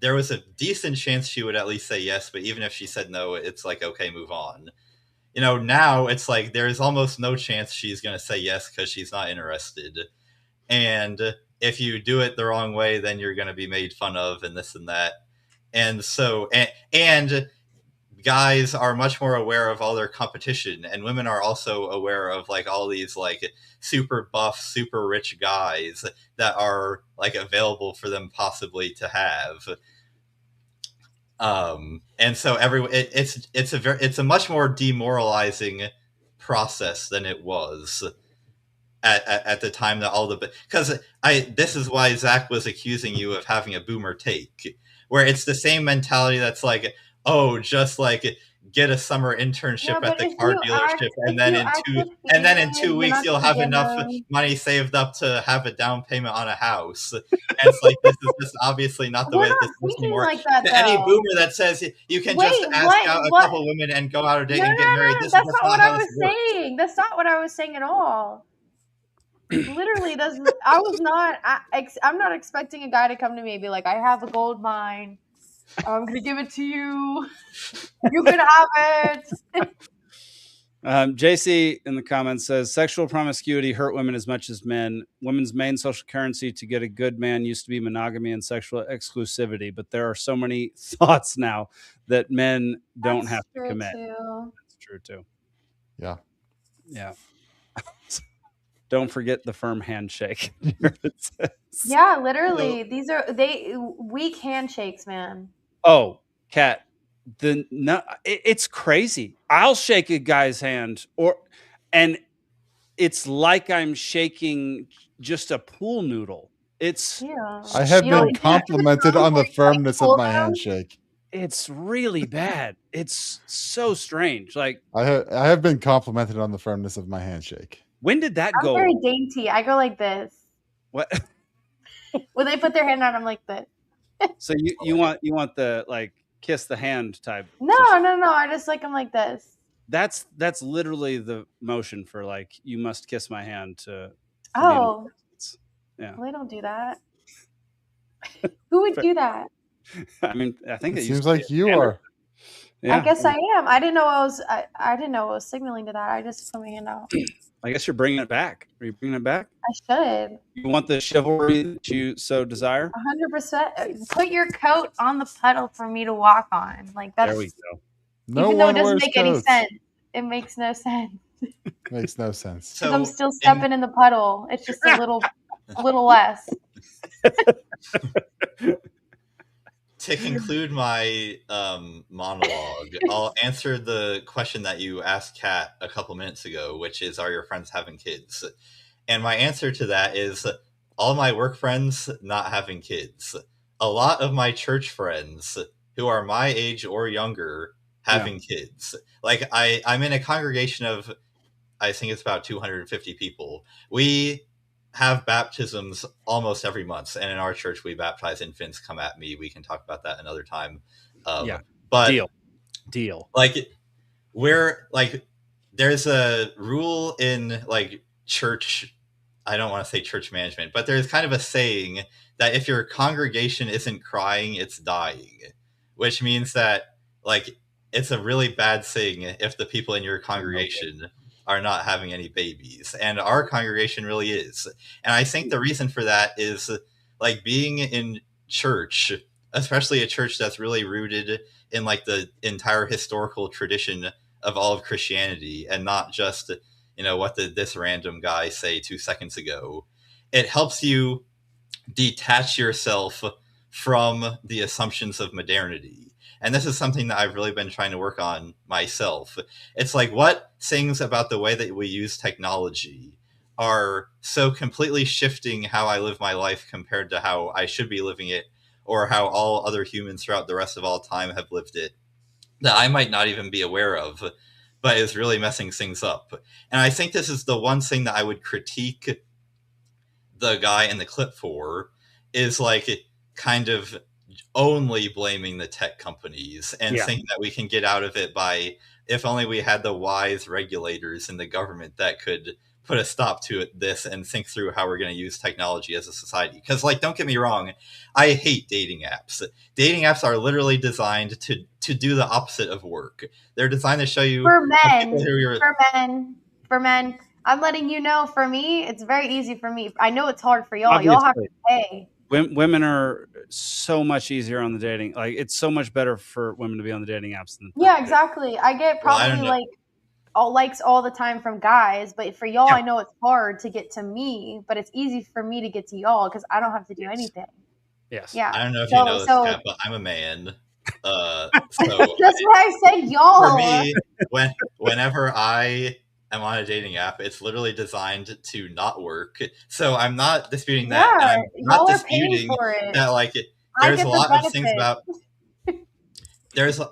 there was a decent chance she would at least say yes, but even if she said no, it's like, okay, move on. Now it's like there's almost no chance she's going to say yes because she's not interested. And if you do it the wrong way, then you're going to be made fun of and this and that. And so, and guys are much more aware of all their competition, and women are also aware of, like, all these, like, super buff, super rich guys that are, like, available for them possibly to have. And so it's a much more demoralizing process than it was at the time that all the, because this is why Zach was accusing you of having a boomer take, where it's the same mentality that's like, oh, just like get a summer internship at the car dealership, and then in 2 weeks you'll have enough money saved up to have a down payment on a house. And it's like, this is just obviously not the way that this is anymore. Like that, any boomer that says you can just ask out a couple women and go out a date and get married, that's not what I was saying. That's not what I was saying at all. Literally, I'm not expecting a guy to come to me and be like, I have a gold mine, I'm gonna give it to you, you can have it. JC in the comments says sexual promiscuity hurt women as much as men. Women's main social currency to get a good man used to be monogamy and sexual exclusivity, but there are so many thoughts now that men don't have to commit. That's true too. Yeah. Don't forget the firm handshake. Yeah, literally. These are weak handshakes, man. Oh, Cat, it's crazy. I'll shake a guy's hand and it's like I'm shaking just a pool noodle. I have been complimented on the firmness of my handshake. It's really bad. It's so strange. Like, I have been complimented on the firmness of my handshake. When did that go? I'm very dainty. I go like this. What? When they put their hand out, I'm like this. So you want the, like, kiss the hand type? No. I just like them like this. That's literally the motion for, like, you must kiss my hand to oh, yeah. Well, they don't do that. Who would do that? I mean, I think it seems like you are. Yeah. I guess I am. I didn't know I didn't know I was signaling to that. I just put my hand out. I guess you're bringing it back. Are you bringing it back? I should. You want the chivalry that you so desire? 100%. Put your coat on the puddle for me to walk on. Like, that's. There we go. Even though it doesn't make any sense. It makes no sense. Makes no sense. Because I'm still stepping in the puddle. It's just a little less. To conclude my monologue, I'll answer the question that you asked Kat a couple minutes ago, which is, are your friends having kids? And my answer to that is, all my work friends not having kids. A lot of my church friends who are my age or younger having kids. Like, I'm in a congregation of, I think it's about 250 people. We have baptisms almost every month, and in our church we baptize infants. Come at me, we can talk about that another time. But deal like, we're like, there's a rule in, like, church, I don't want to say church management, but there's kind of a saying that if your congregation isn't crying, it's dying, which means that, like, it's a really bad thing if the people in your congregation are not having any babies, and our congregation really is. And I think the reason for that is, like, being in church, especially a church that's really rooted in, like, the entire historical tradition of all of Christianity, and not just, what did this random guy say 2 seconds ago. It helps you detach yourself from the assumptions of modernity. And this is something that I've really been trying to work on myself. It's like, what things about the way that we use technology are so completely shifting how I live my life compared to how I should be living it, or how all other humans throughout the rest of all time have lived it, that I might not even be aware of, but is really messing things up. And I think this is the one thing that I would critique the guy in the clip for, is, like, kind of only blaming the tech companies and thinking that we can get out of it by, if only we had the wise regulators in the government that could put a stop to this and think through how we're going to use technology as a society. Because, like, don't get me wrong, I hate dating apps. Dating apps are literally designed to do the opposite of work. They're designed to show you for men. I'm letting you know, for me, it's very easy for me. I know it's hard for y'all. Obviously. Y'all have to pay. Women are so much easier on the dating. Like, it's so much better for women to be on the dating apps than. Yeah, exactly. I get probably all likes all the time from guys, but for y'all, I know it's hard to get to me, but it's easy for me to get to y'all because I don't have to do anything. Yes. Yeah. I don't know if you know this, Kat, but I'm a man. So that's what I said, y'all. For me, whenever I am on a dating app, it's literally designed to not work. So I'm not disputing that. Yeah, and I'm not disputing that, like, there's a lot of things about.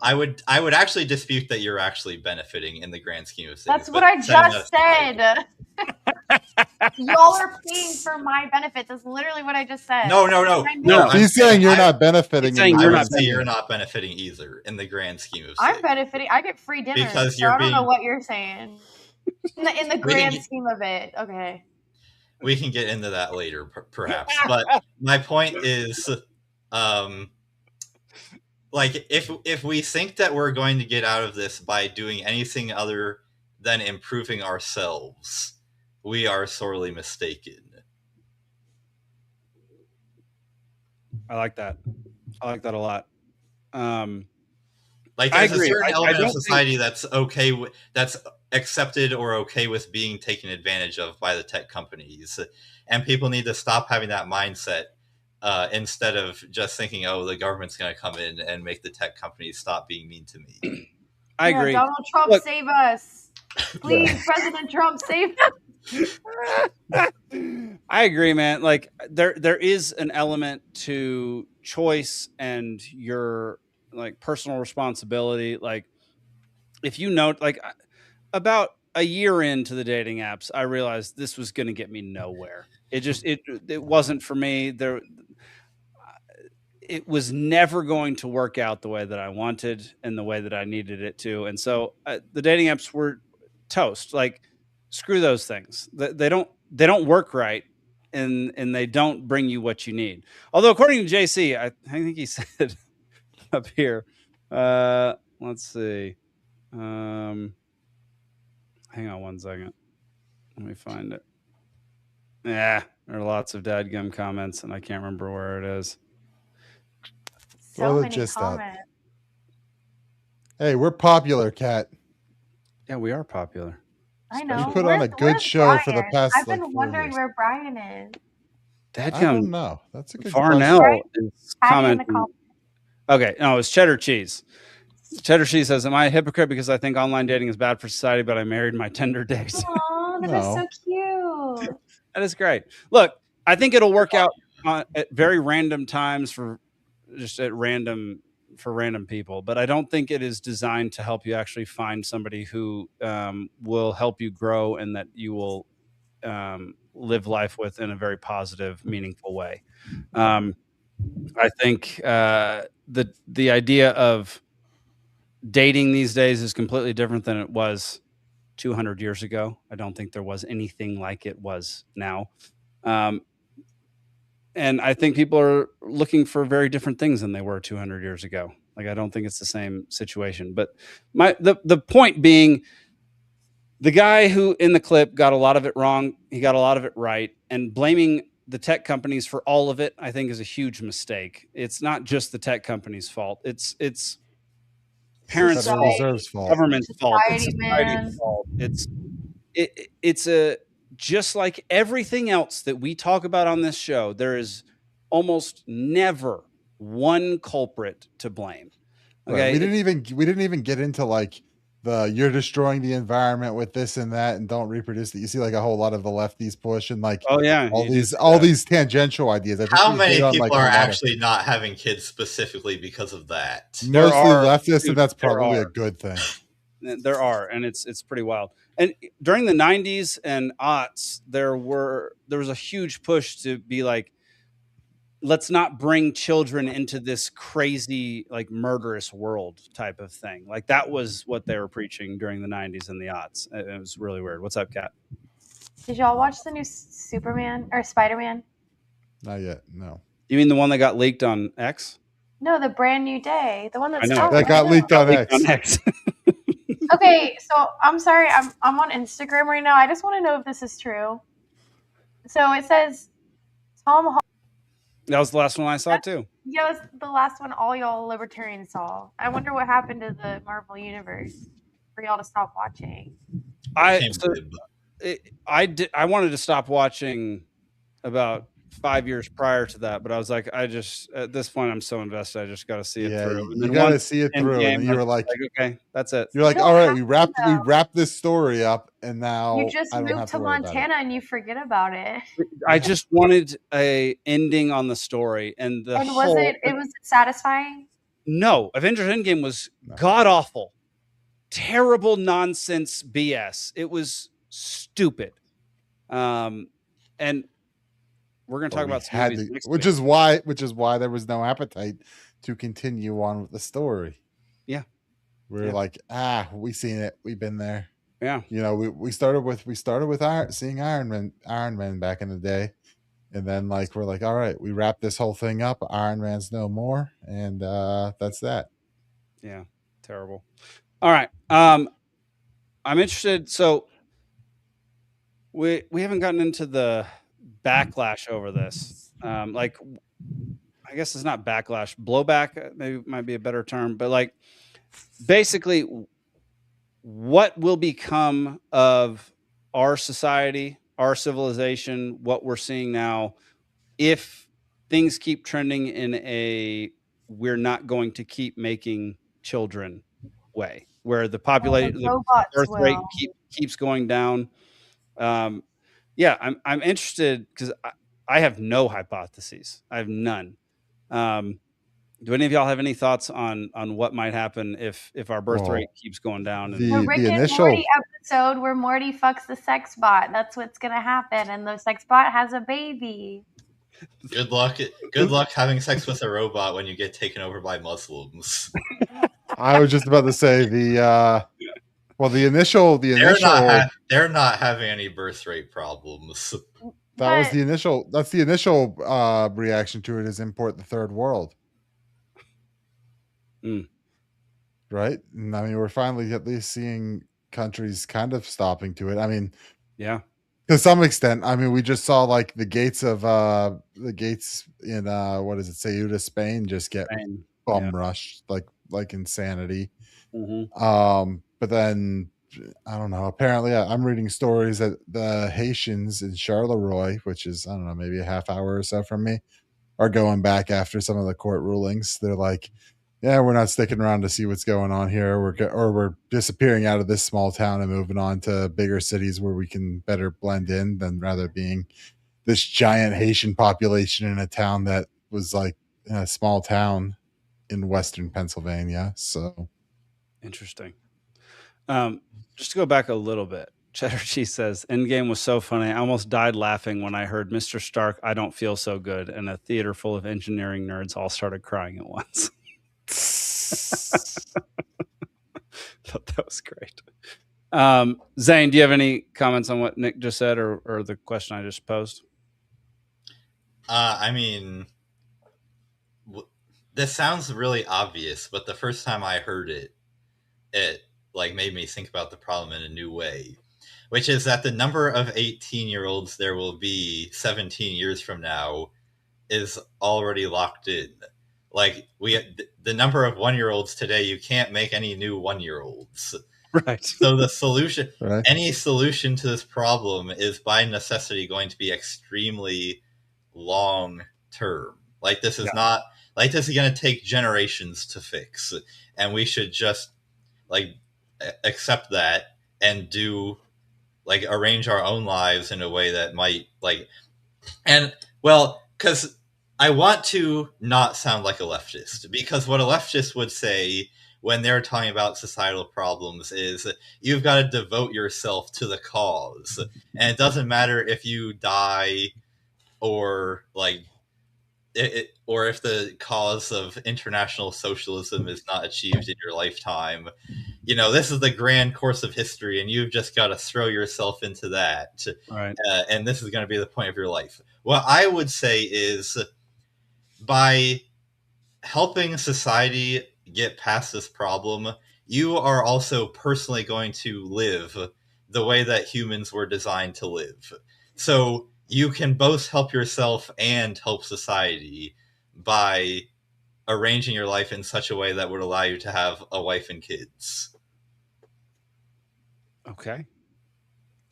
I would actually dispute that you're actually benefiting in the grand scheme of things. That's what I just said. Y'all are paying for my benefit. That's literally what I just said. No. He's saying you're not benefiting. You're not benefiting either in the grand scheme of things. I'm benefiting. I get free dinner. Because I don't know what you're saying. In the grand scheme of it, okay. We can get into that later, perhaps. But my point is, like, if we think that we're going to get out of this by doing anything other than improving ourselves, we are sorely mistaken. I like that. I like that a lot. Like, there's a certain element of society that's okay that's accepted or okay with being taken advantage of by the tech companies, and people need to stop having that mindset. Instead of just thinking, oh, the government's going to come in and make the tech companies stop being mean to me. I agree. Donald Trump, save us. Please, President Trump, save us. I agree, man. Like, there is an element to choice and your, like, personal responsibility. Like, if you know, like, about a year into the dating apps, I realized this was going to get me nowhere. It wasn't for me. It was never going to work out the way that I wanted and the way that I needed it to. And so the dating apps were toast. Like, screw those things. They don't work right, and they don't bring you what you need. Although, according to JC, I think he said up here, let's see. Hang on one second. Let me find it. Yeah, there are lots of dadgum comments, and I can't remember where it is. So many comments. Hey, we're popular, Kat. Yeah, we are popular. I know. We put on a good show Brian? for the past. I've been wondering where Brian is. Dadgum. I don't know. That's a good Varnell question. is commenting. Okay, no, it's Cheddar Cheese. Cheddar Cheese says, "Am I a hypocrite because I think online dating is bad for society, but I married my Tender days?" Oh, that is so cute. That is great. Look, I think it'll work out at very random times for random people, but I don't think it is designed to help you actually find somebody who will help you grow and that you will live life with in a very positive, meaningful way. I think the idea of dating these days is completely different than it was 200 years ago. I don't think there was anything like it was now. And I think people are looking for very different things than they were 200 years ago. Like, I don't think it's the same situation. But the point being, the guy who in the clip got a lot of it wrong, he got a lot of it right. And blaming the tech companies for all of it, I think, is a huge mistake. It's not just the tech companies' fault. It's parents' fault, government's fault, it's society's fault. It's just like everything else that we talk about on this show, there is almost never one culprit to blame. Okay. Right. We didn't even get into, like, you're destroying the environment with this and that and don't reproduce it. You see, like, a whole lot of the lefties push and, like, all these tangential ideas. I think how many people are actually not having kids specifically because of that? Mostly leftists, and that's probably a good thing. There are, and it's pretty wild. And during the 90s and aughts, there was a huge push to be like let's not bring children into this crazy, like, murderous world type of thing. Like, that was what they were preaching during the 90s and the aughts. It was really weird. What's up, Kat? Did y'all watch the new Superman or Spider-Man? Not yet. No. You mean the one that got leaked on X? No, the brand new day. The one that's I know. That got leaked on X. Okay, so I'm sorry. I'm on Instagram right now. I just want to know if this is true. So it says Tom Holland. That was the last one I saw too. Yeah, it's the last one all y'all libertarians saw. I wonder what happened to the Marvel universe for y'all to stop watching. I wanted to stop watching about 5 years prior to that, but I was like, at this point, I'm so invested. I just got to see it through. You got to see it through, and you were like, okay, that's it. You're like, all right, we wrapped this story up, and now You just moved to Montana and you forget about it. I just wanted a ending on the story, and was it satisfying? No, Avengers Endgame was god awful, terrible nonsense BS. It was stupid, and we're going to talk about some movies next which week. is why there was no appetite to continue on with the story. Yeah, we're like, we've seen it, we've been there. Yeah, we started with seeing Iron Man back in the day, and then like we're like, all right, we wrap this whole thing up. Iron Man's no more, and that's that. Yeah, terrible. All right, I'm interested. So we haven't gotten into the backlash over this. Like, I guess it's not backlash, blowback maybe might be a better term, but like, basically, what will become of our society, our civilization, what we're seeing now, if things keep trending in a we're not going to keep making children way, where the population, the birth rate keeps going down. Yeah, I'm interested because I have no hypotheses. I have none. Do any of y'all have any thoughts on what might happen if our birth rate keeps going down? The Rick and Morty episode where Morty fucks the sex bot. That's what's gonna happen, and the sex bot has a baby. Good luck. Good luck having sex with a robot when you get taken over by Muslims. I was just about to say the initial. They're not having any birth rate problems. That's the initial reaction to it is import the third world. Right? And I mean, we're finally at least seeing countries kind of stopping to it. I mean, yeah, to some extent. I mean, we just saw like the gates in Ceuta, Spain just get bum rushed like insanity. Mm-hmm. But then I don't know. Apparently, I'm reading stories that the Haitians in Charleroi, which is, I don't know, maybe a half hour or so from me, are going back after some of the court rulings. They're like, yeah, we're not sticking around to see what's going on here. We're disappearing out of this small town and moving on to bigger cities where we can better blend in than rather being this giant Haitian population in a town that was like in a small town in Western Pennsylvania. So interesting. Just to go back a little bit, Cheddar Cheese says, Endgame was so funny. I almost died laughing when I heard Mr. Stark, I don't feel so good, and a theater full of engineering nerds all started crying at once. Thought that was great. Zane, do you have any comments on what Nick just said or the question I just posed? I mean, this sounds really obvious, but the first time I heard it like made me think about the problem in a new way, which is that the number of 18-year-olds there will be 17 years from now is already locked in. Like the number of 1-year-olds today, you can't make any new 1-year-olds. Right. So the solution, any solution to this problem is by necessity going to be extremely long term. Like this is this is going to take generations to fix, and we should just like accept that and do like arrange our own lives in a way that might because I want to not sound like a leftist, because what a leftist would say when they're talking about societal problems is you've got to devote yourself to the cause, and it doesn't matter if you die or or if the cause of international socialism is not achieved in your lifetime, this is the grand course of history, and you've just got to throw yourself into that. Right. And this is going to be the point of your life. What I would say is, by helping society get past this problem, you are also personally going to live the way that humans were designed to live. So you can both help yourself and help society by arranging your life in such a way that would allow you to have a wife and kids. Okay.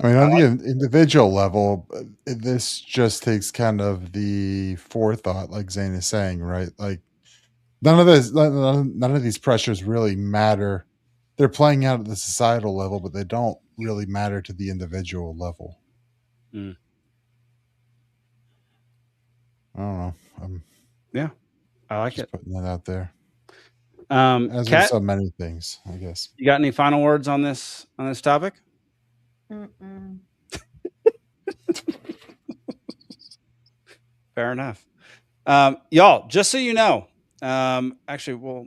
I mean, on the individual level, this just takes kind of the forethought, like Zane is saying, right? Like none of these pressures really matter. They're playing out at the societal level, but they don't really matter to the individual level. Mm. I don't know. Yeah, I like it. Putting that out there. As with so many things, I guess. You got any final words on this topic? Mm-mm. Fair enough. Y'all, just so you know, actually, we'll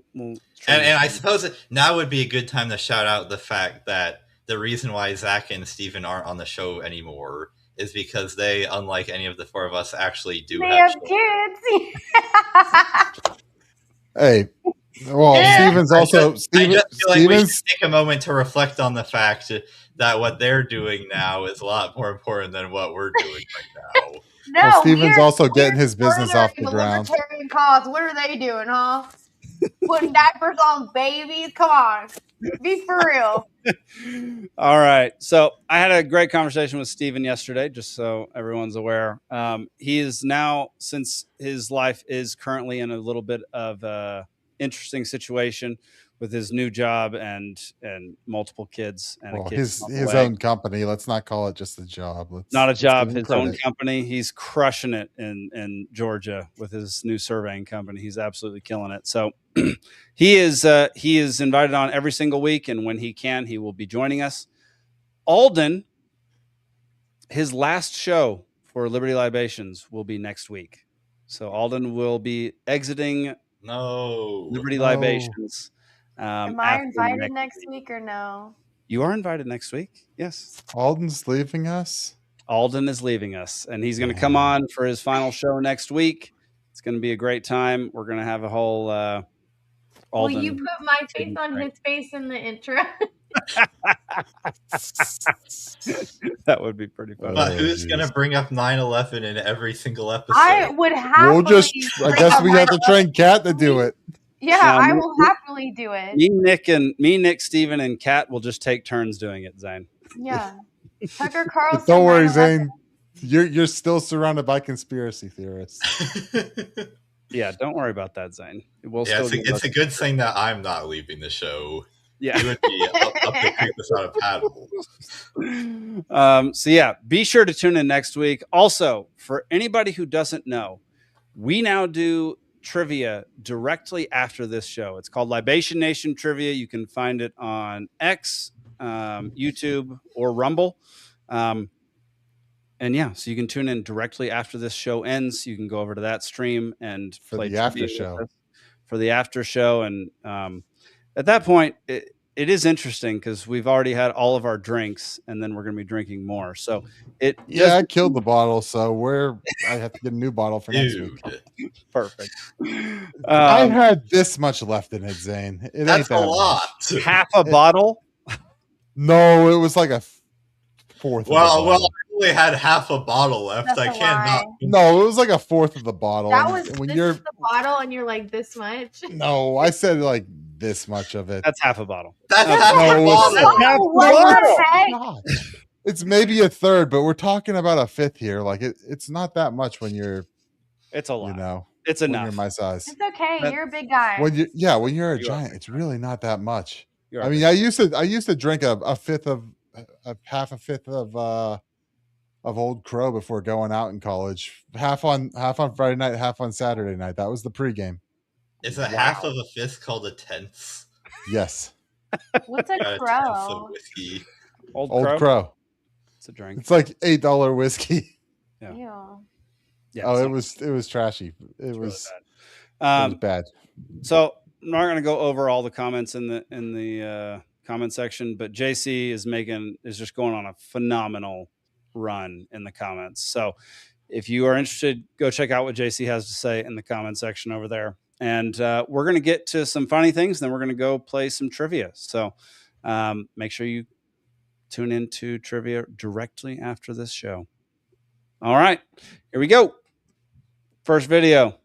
and I suppose now would be a good time to shout out the fact that the reason why Zach and Steven aren't on the show anymore is because they, unlike any of the four of us, actually do have kids. Hey, well, Steven's also. I just feel like we should take a moment to reflect on the fact that what they're doing now is a lot more important than what we're doing right now. No, well, Steven's also getting his business off the ground. Libertarian cause. What are they doing, huh? Putting diapers on babies? Come on, be for real. All right. So I had a great conversation with Steven yesterday, just so everyone's aware. He is now, since his life is currently in a little bit of a interesting situation with his new job and multiple kids and well, a kid his own company. Let's not call it just a job. Not a job, his own company. He's crushing it in Georgia with his new surveying company. He's absolutely killing it. So he is invited on every single week, and when he can, he will be joining us. Alden, his last show for Liberty Libations will be next week. So Alden will be exiting Liberty Libations. Am I invited next week or no? You are invited next week. Yes. Alden's leaving us. Alden is leaving us, and he's going to come on for his final show next week. It's going to be a great time. We're going to have a whole Alden. Will you put my face on his face in the intro? That would be pretty funny. But who's going to bring up 9/11 in every single episode? I would happily. I guess we have to train Cat to do it. Yeah, I will happily do it. Me, Nick, Steven, and Kat will just take turns doing it, Zane. Yeah. Tucker Carlson. Don't worry, Zane. You're still surrounded by conspiracy theorists. Yeah, don't worry about that, Zane. It's a good thing that I'm not leaving the show. Yeah. You would be up to creep us out of paddle. So yeah, be sure to tune in next week. Also, for anybody who doesn't know, we now do trivia directly after this show. It's called Libation Nation Trivia. You can find it on X, YouTube, or Rumble. And yeah, so you can tune in directly after this show ends. You can go over to that stream and play the after show. For the after show. And at that point, it is interesting because we've already had all of our drinks, and then we're going to be drinking more. So I killed the bottle, so I have to get a new bottle for next week. Perfect. I had this much left in it, Zane. That's a lot. Half a bottle? No, it was like a fourth. Well, I only had half a bottle left. That's I can't not. No, it was like a fourth of the bottle. That was this is the bottle, and you're like this much. No, I said like this much of it. That's half a bottle. That's half a bottle. What the heck? It's maybe a third, but we're talking about a fifth here. Like it's not that much when you're. It's a lot. It's when enough. You're my size. It's okay. You're a big guy. When you're a giant, it's really not that much. I mean, I used to drink half a fifth of Old Crow before going out in college. Half on Friday night, half on Saturday night. That was the pregame. Is a half of a fifth called a tenth? Yes. What's a crow? Old Crow. It's a drink. It's like $8 whiskey. Yeah. Yeah, it was trashy. It was bad. So I'm not going to go over all the comments in the comment section, but JC is just going on a phenomenal run in the comments. So if you are interested, go check out what JC has to say in the comment section over there. And we're going to get to some funny things, then we're going to go play some trivia. So make sure you tune into trivia directly after this show. All right, here we go. First video.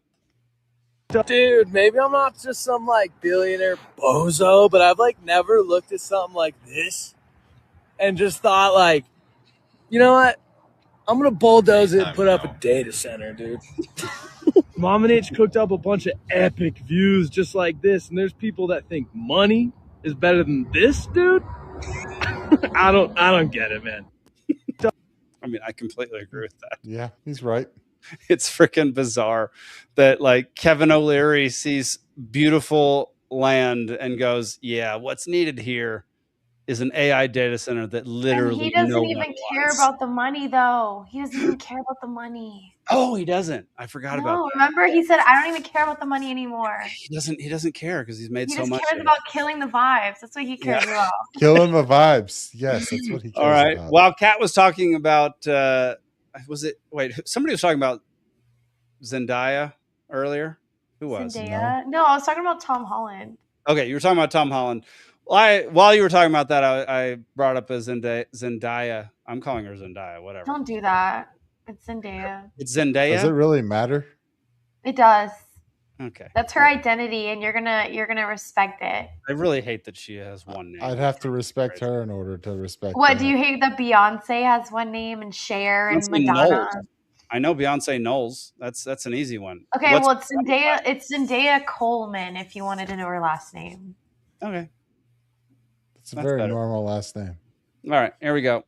Dude, maybe I'm not just some like billionaire bozo, but I've like never looked at something like this and just thought like, you know what? I'm gonna bulldoze it and put up a data center, dude. Mom and H cooked up a bunch of epic views just like this, and there's people that think money is better than this, dude. I don't get it, man. I mean, I completely agree with that. Yeah, he's right. It's freaking bizarre that like Kevin O'Leary sees beautiful land and goes, yeah, what's needed here is an AI data center that literally and he doesn't even care about the money, though. He doesn't even care about the money. Oh, he doesn't. I forgot about that. Remember, he said, I don't even care about the money anymore. He doesn't care because he's made so much. He just cares about killing the vibes. That's what he cares about. Killing the vibes. Yes, that's what he cares about. All right. While Kat was talking about, somebody was talking about Zendaya earlier. Who was? Zendaya? No, I was talking about Tom Holland. Okay, you were talking about Tom Holland. While you were talking about that, I brought up a Zendaya. I'm calling her Zendaya, whatever. Don't do that. It's Zendaya. It's Zendaya? Does it really matter? It does. Okay. That's her identity, and you're gonna respect it. I really hate that she has one name. I'd have to respect her in order to respect What, her. do you hate that Beyonce has one name and Cher and Madonna? Knowles. I know Beyonce Knowles. That's an easy one. Okay, well it's Zendaya. It's Zendaya Coleman if you wanted to know her last name. Okay. It's a very normal last name. All right, here we go.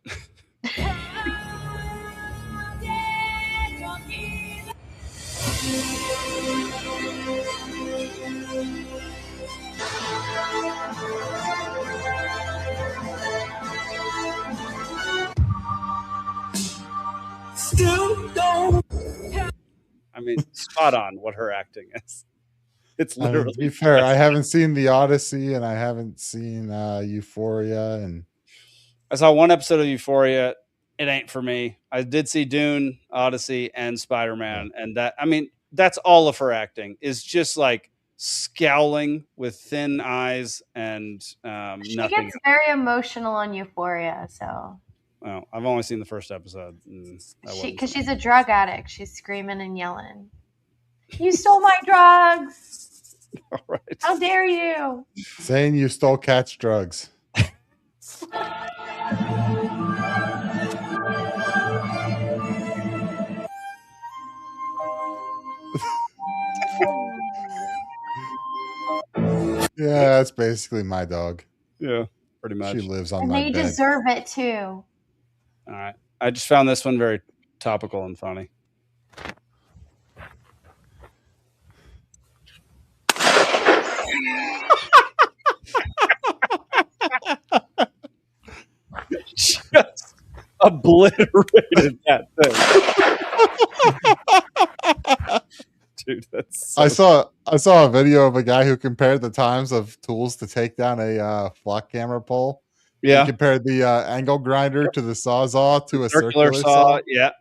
Still don't. I mean, spot on what her acting is. It's literally. To be fair, I haven't seen The Odyssey and I haven't seen Euphoria, and I saw one episode of Euphoria. It ain't for me. I did see Dune, Odyssey, and Spider-Man, and that's all of her acting is just like scowling with thin eyes and nothing. She gets very emotional on Euphoria, so. Well, I've only seen the first episode. Because she's a drug addict. She's screaming and yelling. You stole my drugs. All right. How dare you? Saying you stole Cat's drugs. Yeah, that's basically my dog. Yeah, pretty much. She lives on and my they bed. deserve it too. All right. I just found this one very topical and funny. Just obliterated that thing. Dude, that's I saw a video of a guy who compared the times of tools to take down a flock camera pole. Yeah. He compared the angle grinder to the sawzall to a circular saw. Yeah.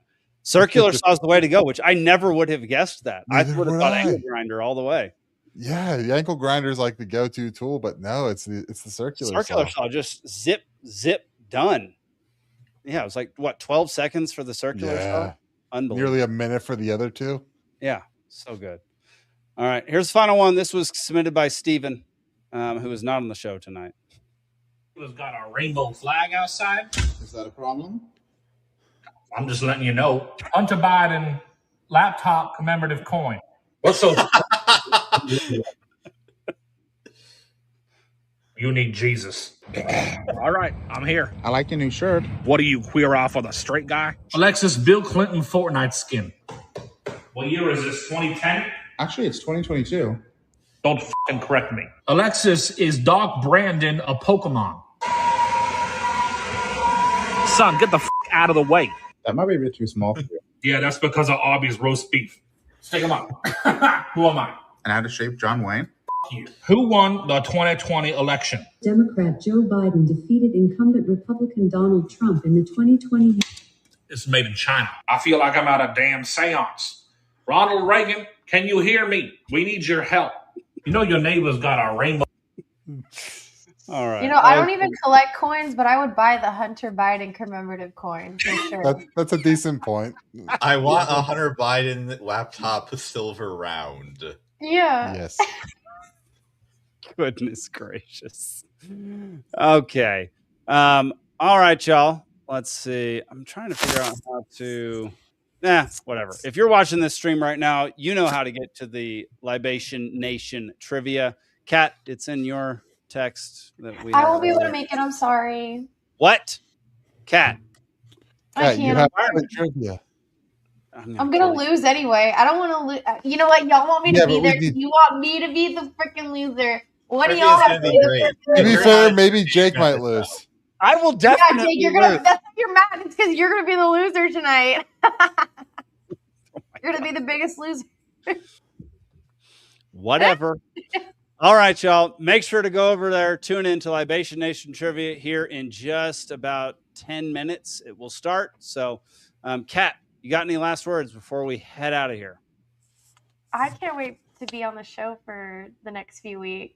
Circular saw is the way to go, which I never would have guessed that. I would have thought angle grinder all the way. Yeah, the ankle grinder is like the go-to tool, but no, it's the circular saw. Just zip, done. Yeah, it was like, 12 seconds for the circular saw? Unbelievable. Nearly a minute for the other two. Yeah, so good. All right, here's the final one. This was submitted by Steven, who is not on the show tonight. We've got a rainbow flag outside. Is that a problem? I'm just letting you know. Hunter Biden laptop commemorative coin. What's so? You need Jesus. All right, I'm here. I like your new shirt. What are you, queer eye for the straight guy? Alexis, Bill Clinton Fortnite skin. What year is this, 2010? Actually, it's 2022. Don't f***ing correct me. Alexis, is Doc Brandon a Pokemon? Son, get the f*** out of the way. That might be a bit too small for you. Yeah, that's because of Arby's roast beef. Stick them up. Who am I? And out of shape, John Wayne. You. Who won the 2020 election? Democrat Joe Biden defeated incumbent Republican Donald Trump in the 2020. It's made in China. I feel like I'm at a damn seance. Ronald Reagan, can you hear me? We need your help. You know your neighbor's got a rainbow. All right. You know, I don't even collect coins, but I would buy the Hunter Biden commemorative coin for sure. That's a decent point. I want a Hunter Biden laptop silver round. Yeah. Yes. Goodness gracious. Okay. All right, y'all. Let's see. I'm trying to figure out how to. Whatever. If you're watching this stream right now, you know how to get to the Libation Nation trivia. Kat, it's in your text that we. I won't be able to make it. I'm sorry. What? Kat. I You can't. have trivia. I'm gonna lose anyway. I don't want to lose. You know what? Y'all want me to be there. You want me to be the freaking loser. What do y'all have to do? To be fair, maybe Jake might lose. I will definitely. Yeah, Jake, you're gonna. That's why you're mad. It's because you're gonna be the loser tonight. You're gonna be the biggest loser. Whatever. All right, y'all. Make sure to go over there. Tune in to Libation Nation Trivia here in just about 10 minutes. It will start. So, Kat, you got any last words before we head out of here? I can't wait to be on the show for the next few weeks.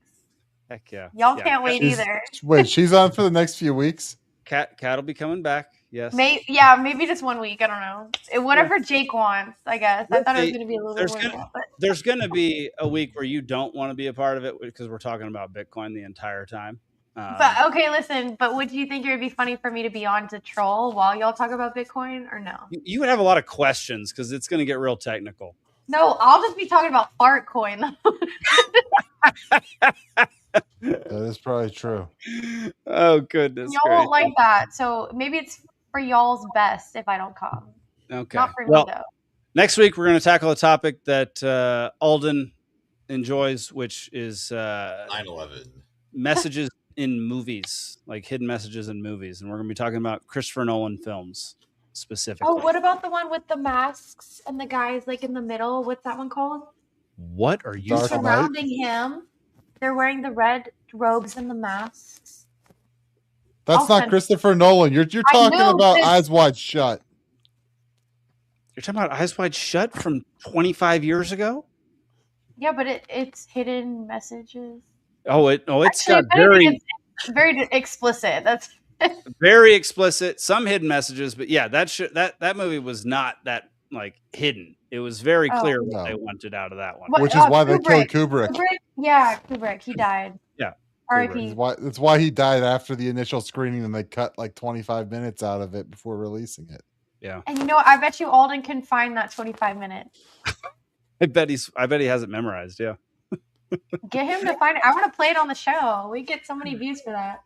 Heck yeah. Y'all can't wait either. Wait, she's on for the next few weeks? Kat will be coming back. Yes. Maybe just 1 week. I don't know. Whatever Jake wants, I guess. I thought it was going to be a little bit more. There's going to be a week where you don't want to be a part of it because we're talking about Bitcoin the entire time. But okay, listen. But would you think it would be funny for me to be on to troll while y'all talk about Bitcoin, or no? You would have a lot of questions because it's going to get real technical. No, I'll just be talking about fart coin. That is probably true. Oh goodness! Y'all won't like that, so maybe it's for y'all's best if I don't come. Okay. Not for me though. Next week we're going to tackle a topic that Alden enjoys, which is 9/11 messages in movies, like hidden messages in movies, and we're going to be talking about Christopher Nolan films specifically. Oh, what about the one with the masks and the guys like in the middle? What's that one called? What are you surrounding him? They're wearing the red robes and the masks. That's not Christopher Nolan. You're talking about Eyes Wide Shut. You're talking about Eyes Wide Shut from 25 years ago? Yeah, but it's hidden messages. It's got very explicit. That's very explicit. Some hidden messages, but yeah, that movie was not that like hidden. It was very clear what they wanted out of that one. Which is why they killed Kubrick. Yeah, Kubrick. He died. Yeah. R.I.P. That's why he died after the initial screening, and they cut like 25 minutes out of it before releasing it. Yeah. And you know what? I bet you Alden can find that 25 minutes. I bet he has it memorized. Yeah. Get him to find it. I want to play it on the show. We get so many views for that.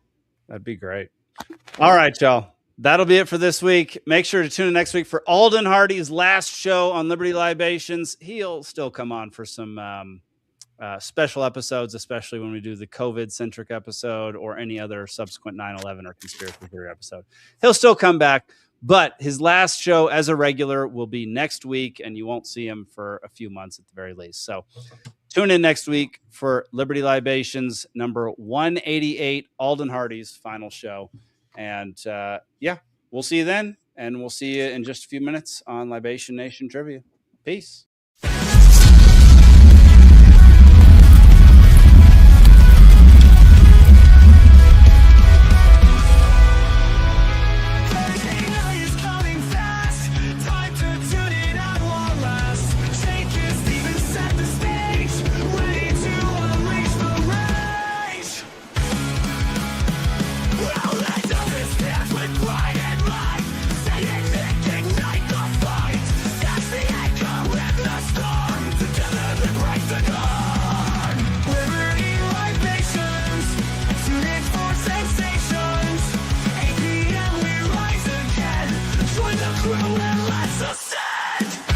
That'd be great. All right, y'all. That'll be it for this week. Make sure to tune in next week for Alden Hardee's last show on Liberty Libations. He'll still come on for some special episodes, especially when we do the COVID-centric episode or any other subsequent 9/11 or conspiracy theory episode. He'll still come back, but his last show as a regular will be next week, and you won't see him for a few months at the very least. So tune in next week for Liberty Libations number 188, Alden Hardee's final show. And we'll see you then. And we'll see you in just a few minutes on Libation Nation Trivia. Peace. Crew and let's ascend.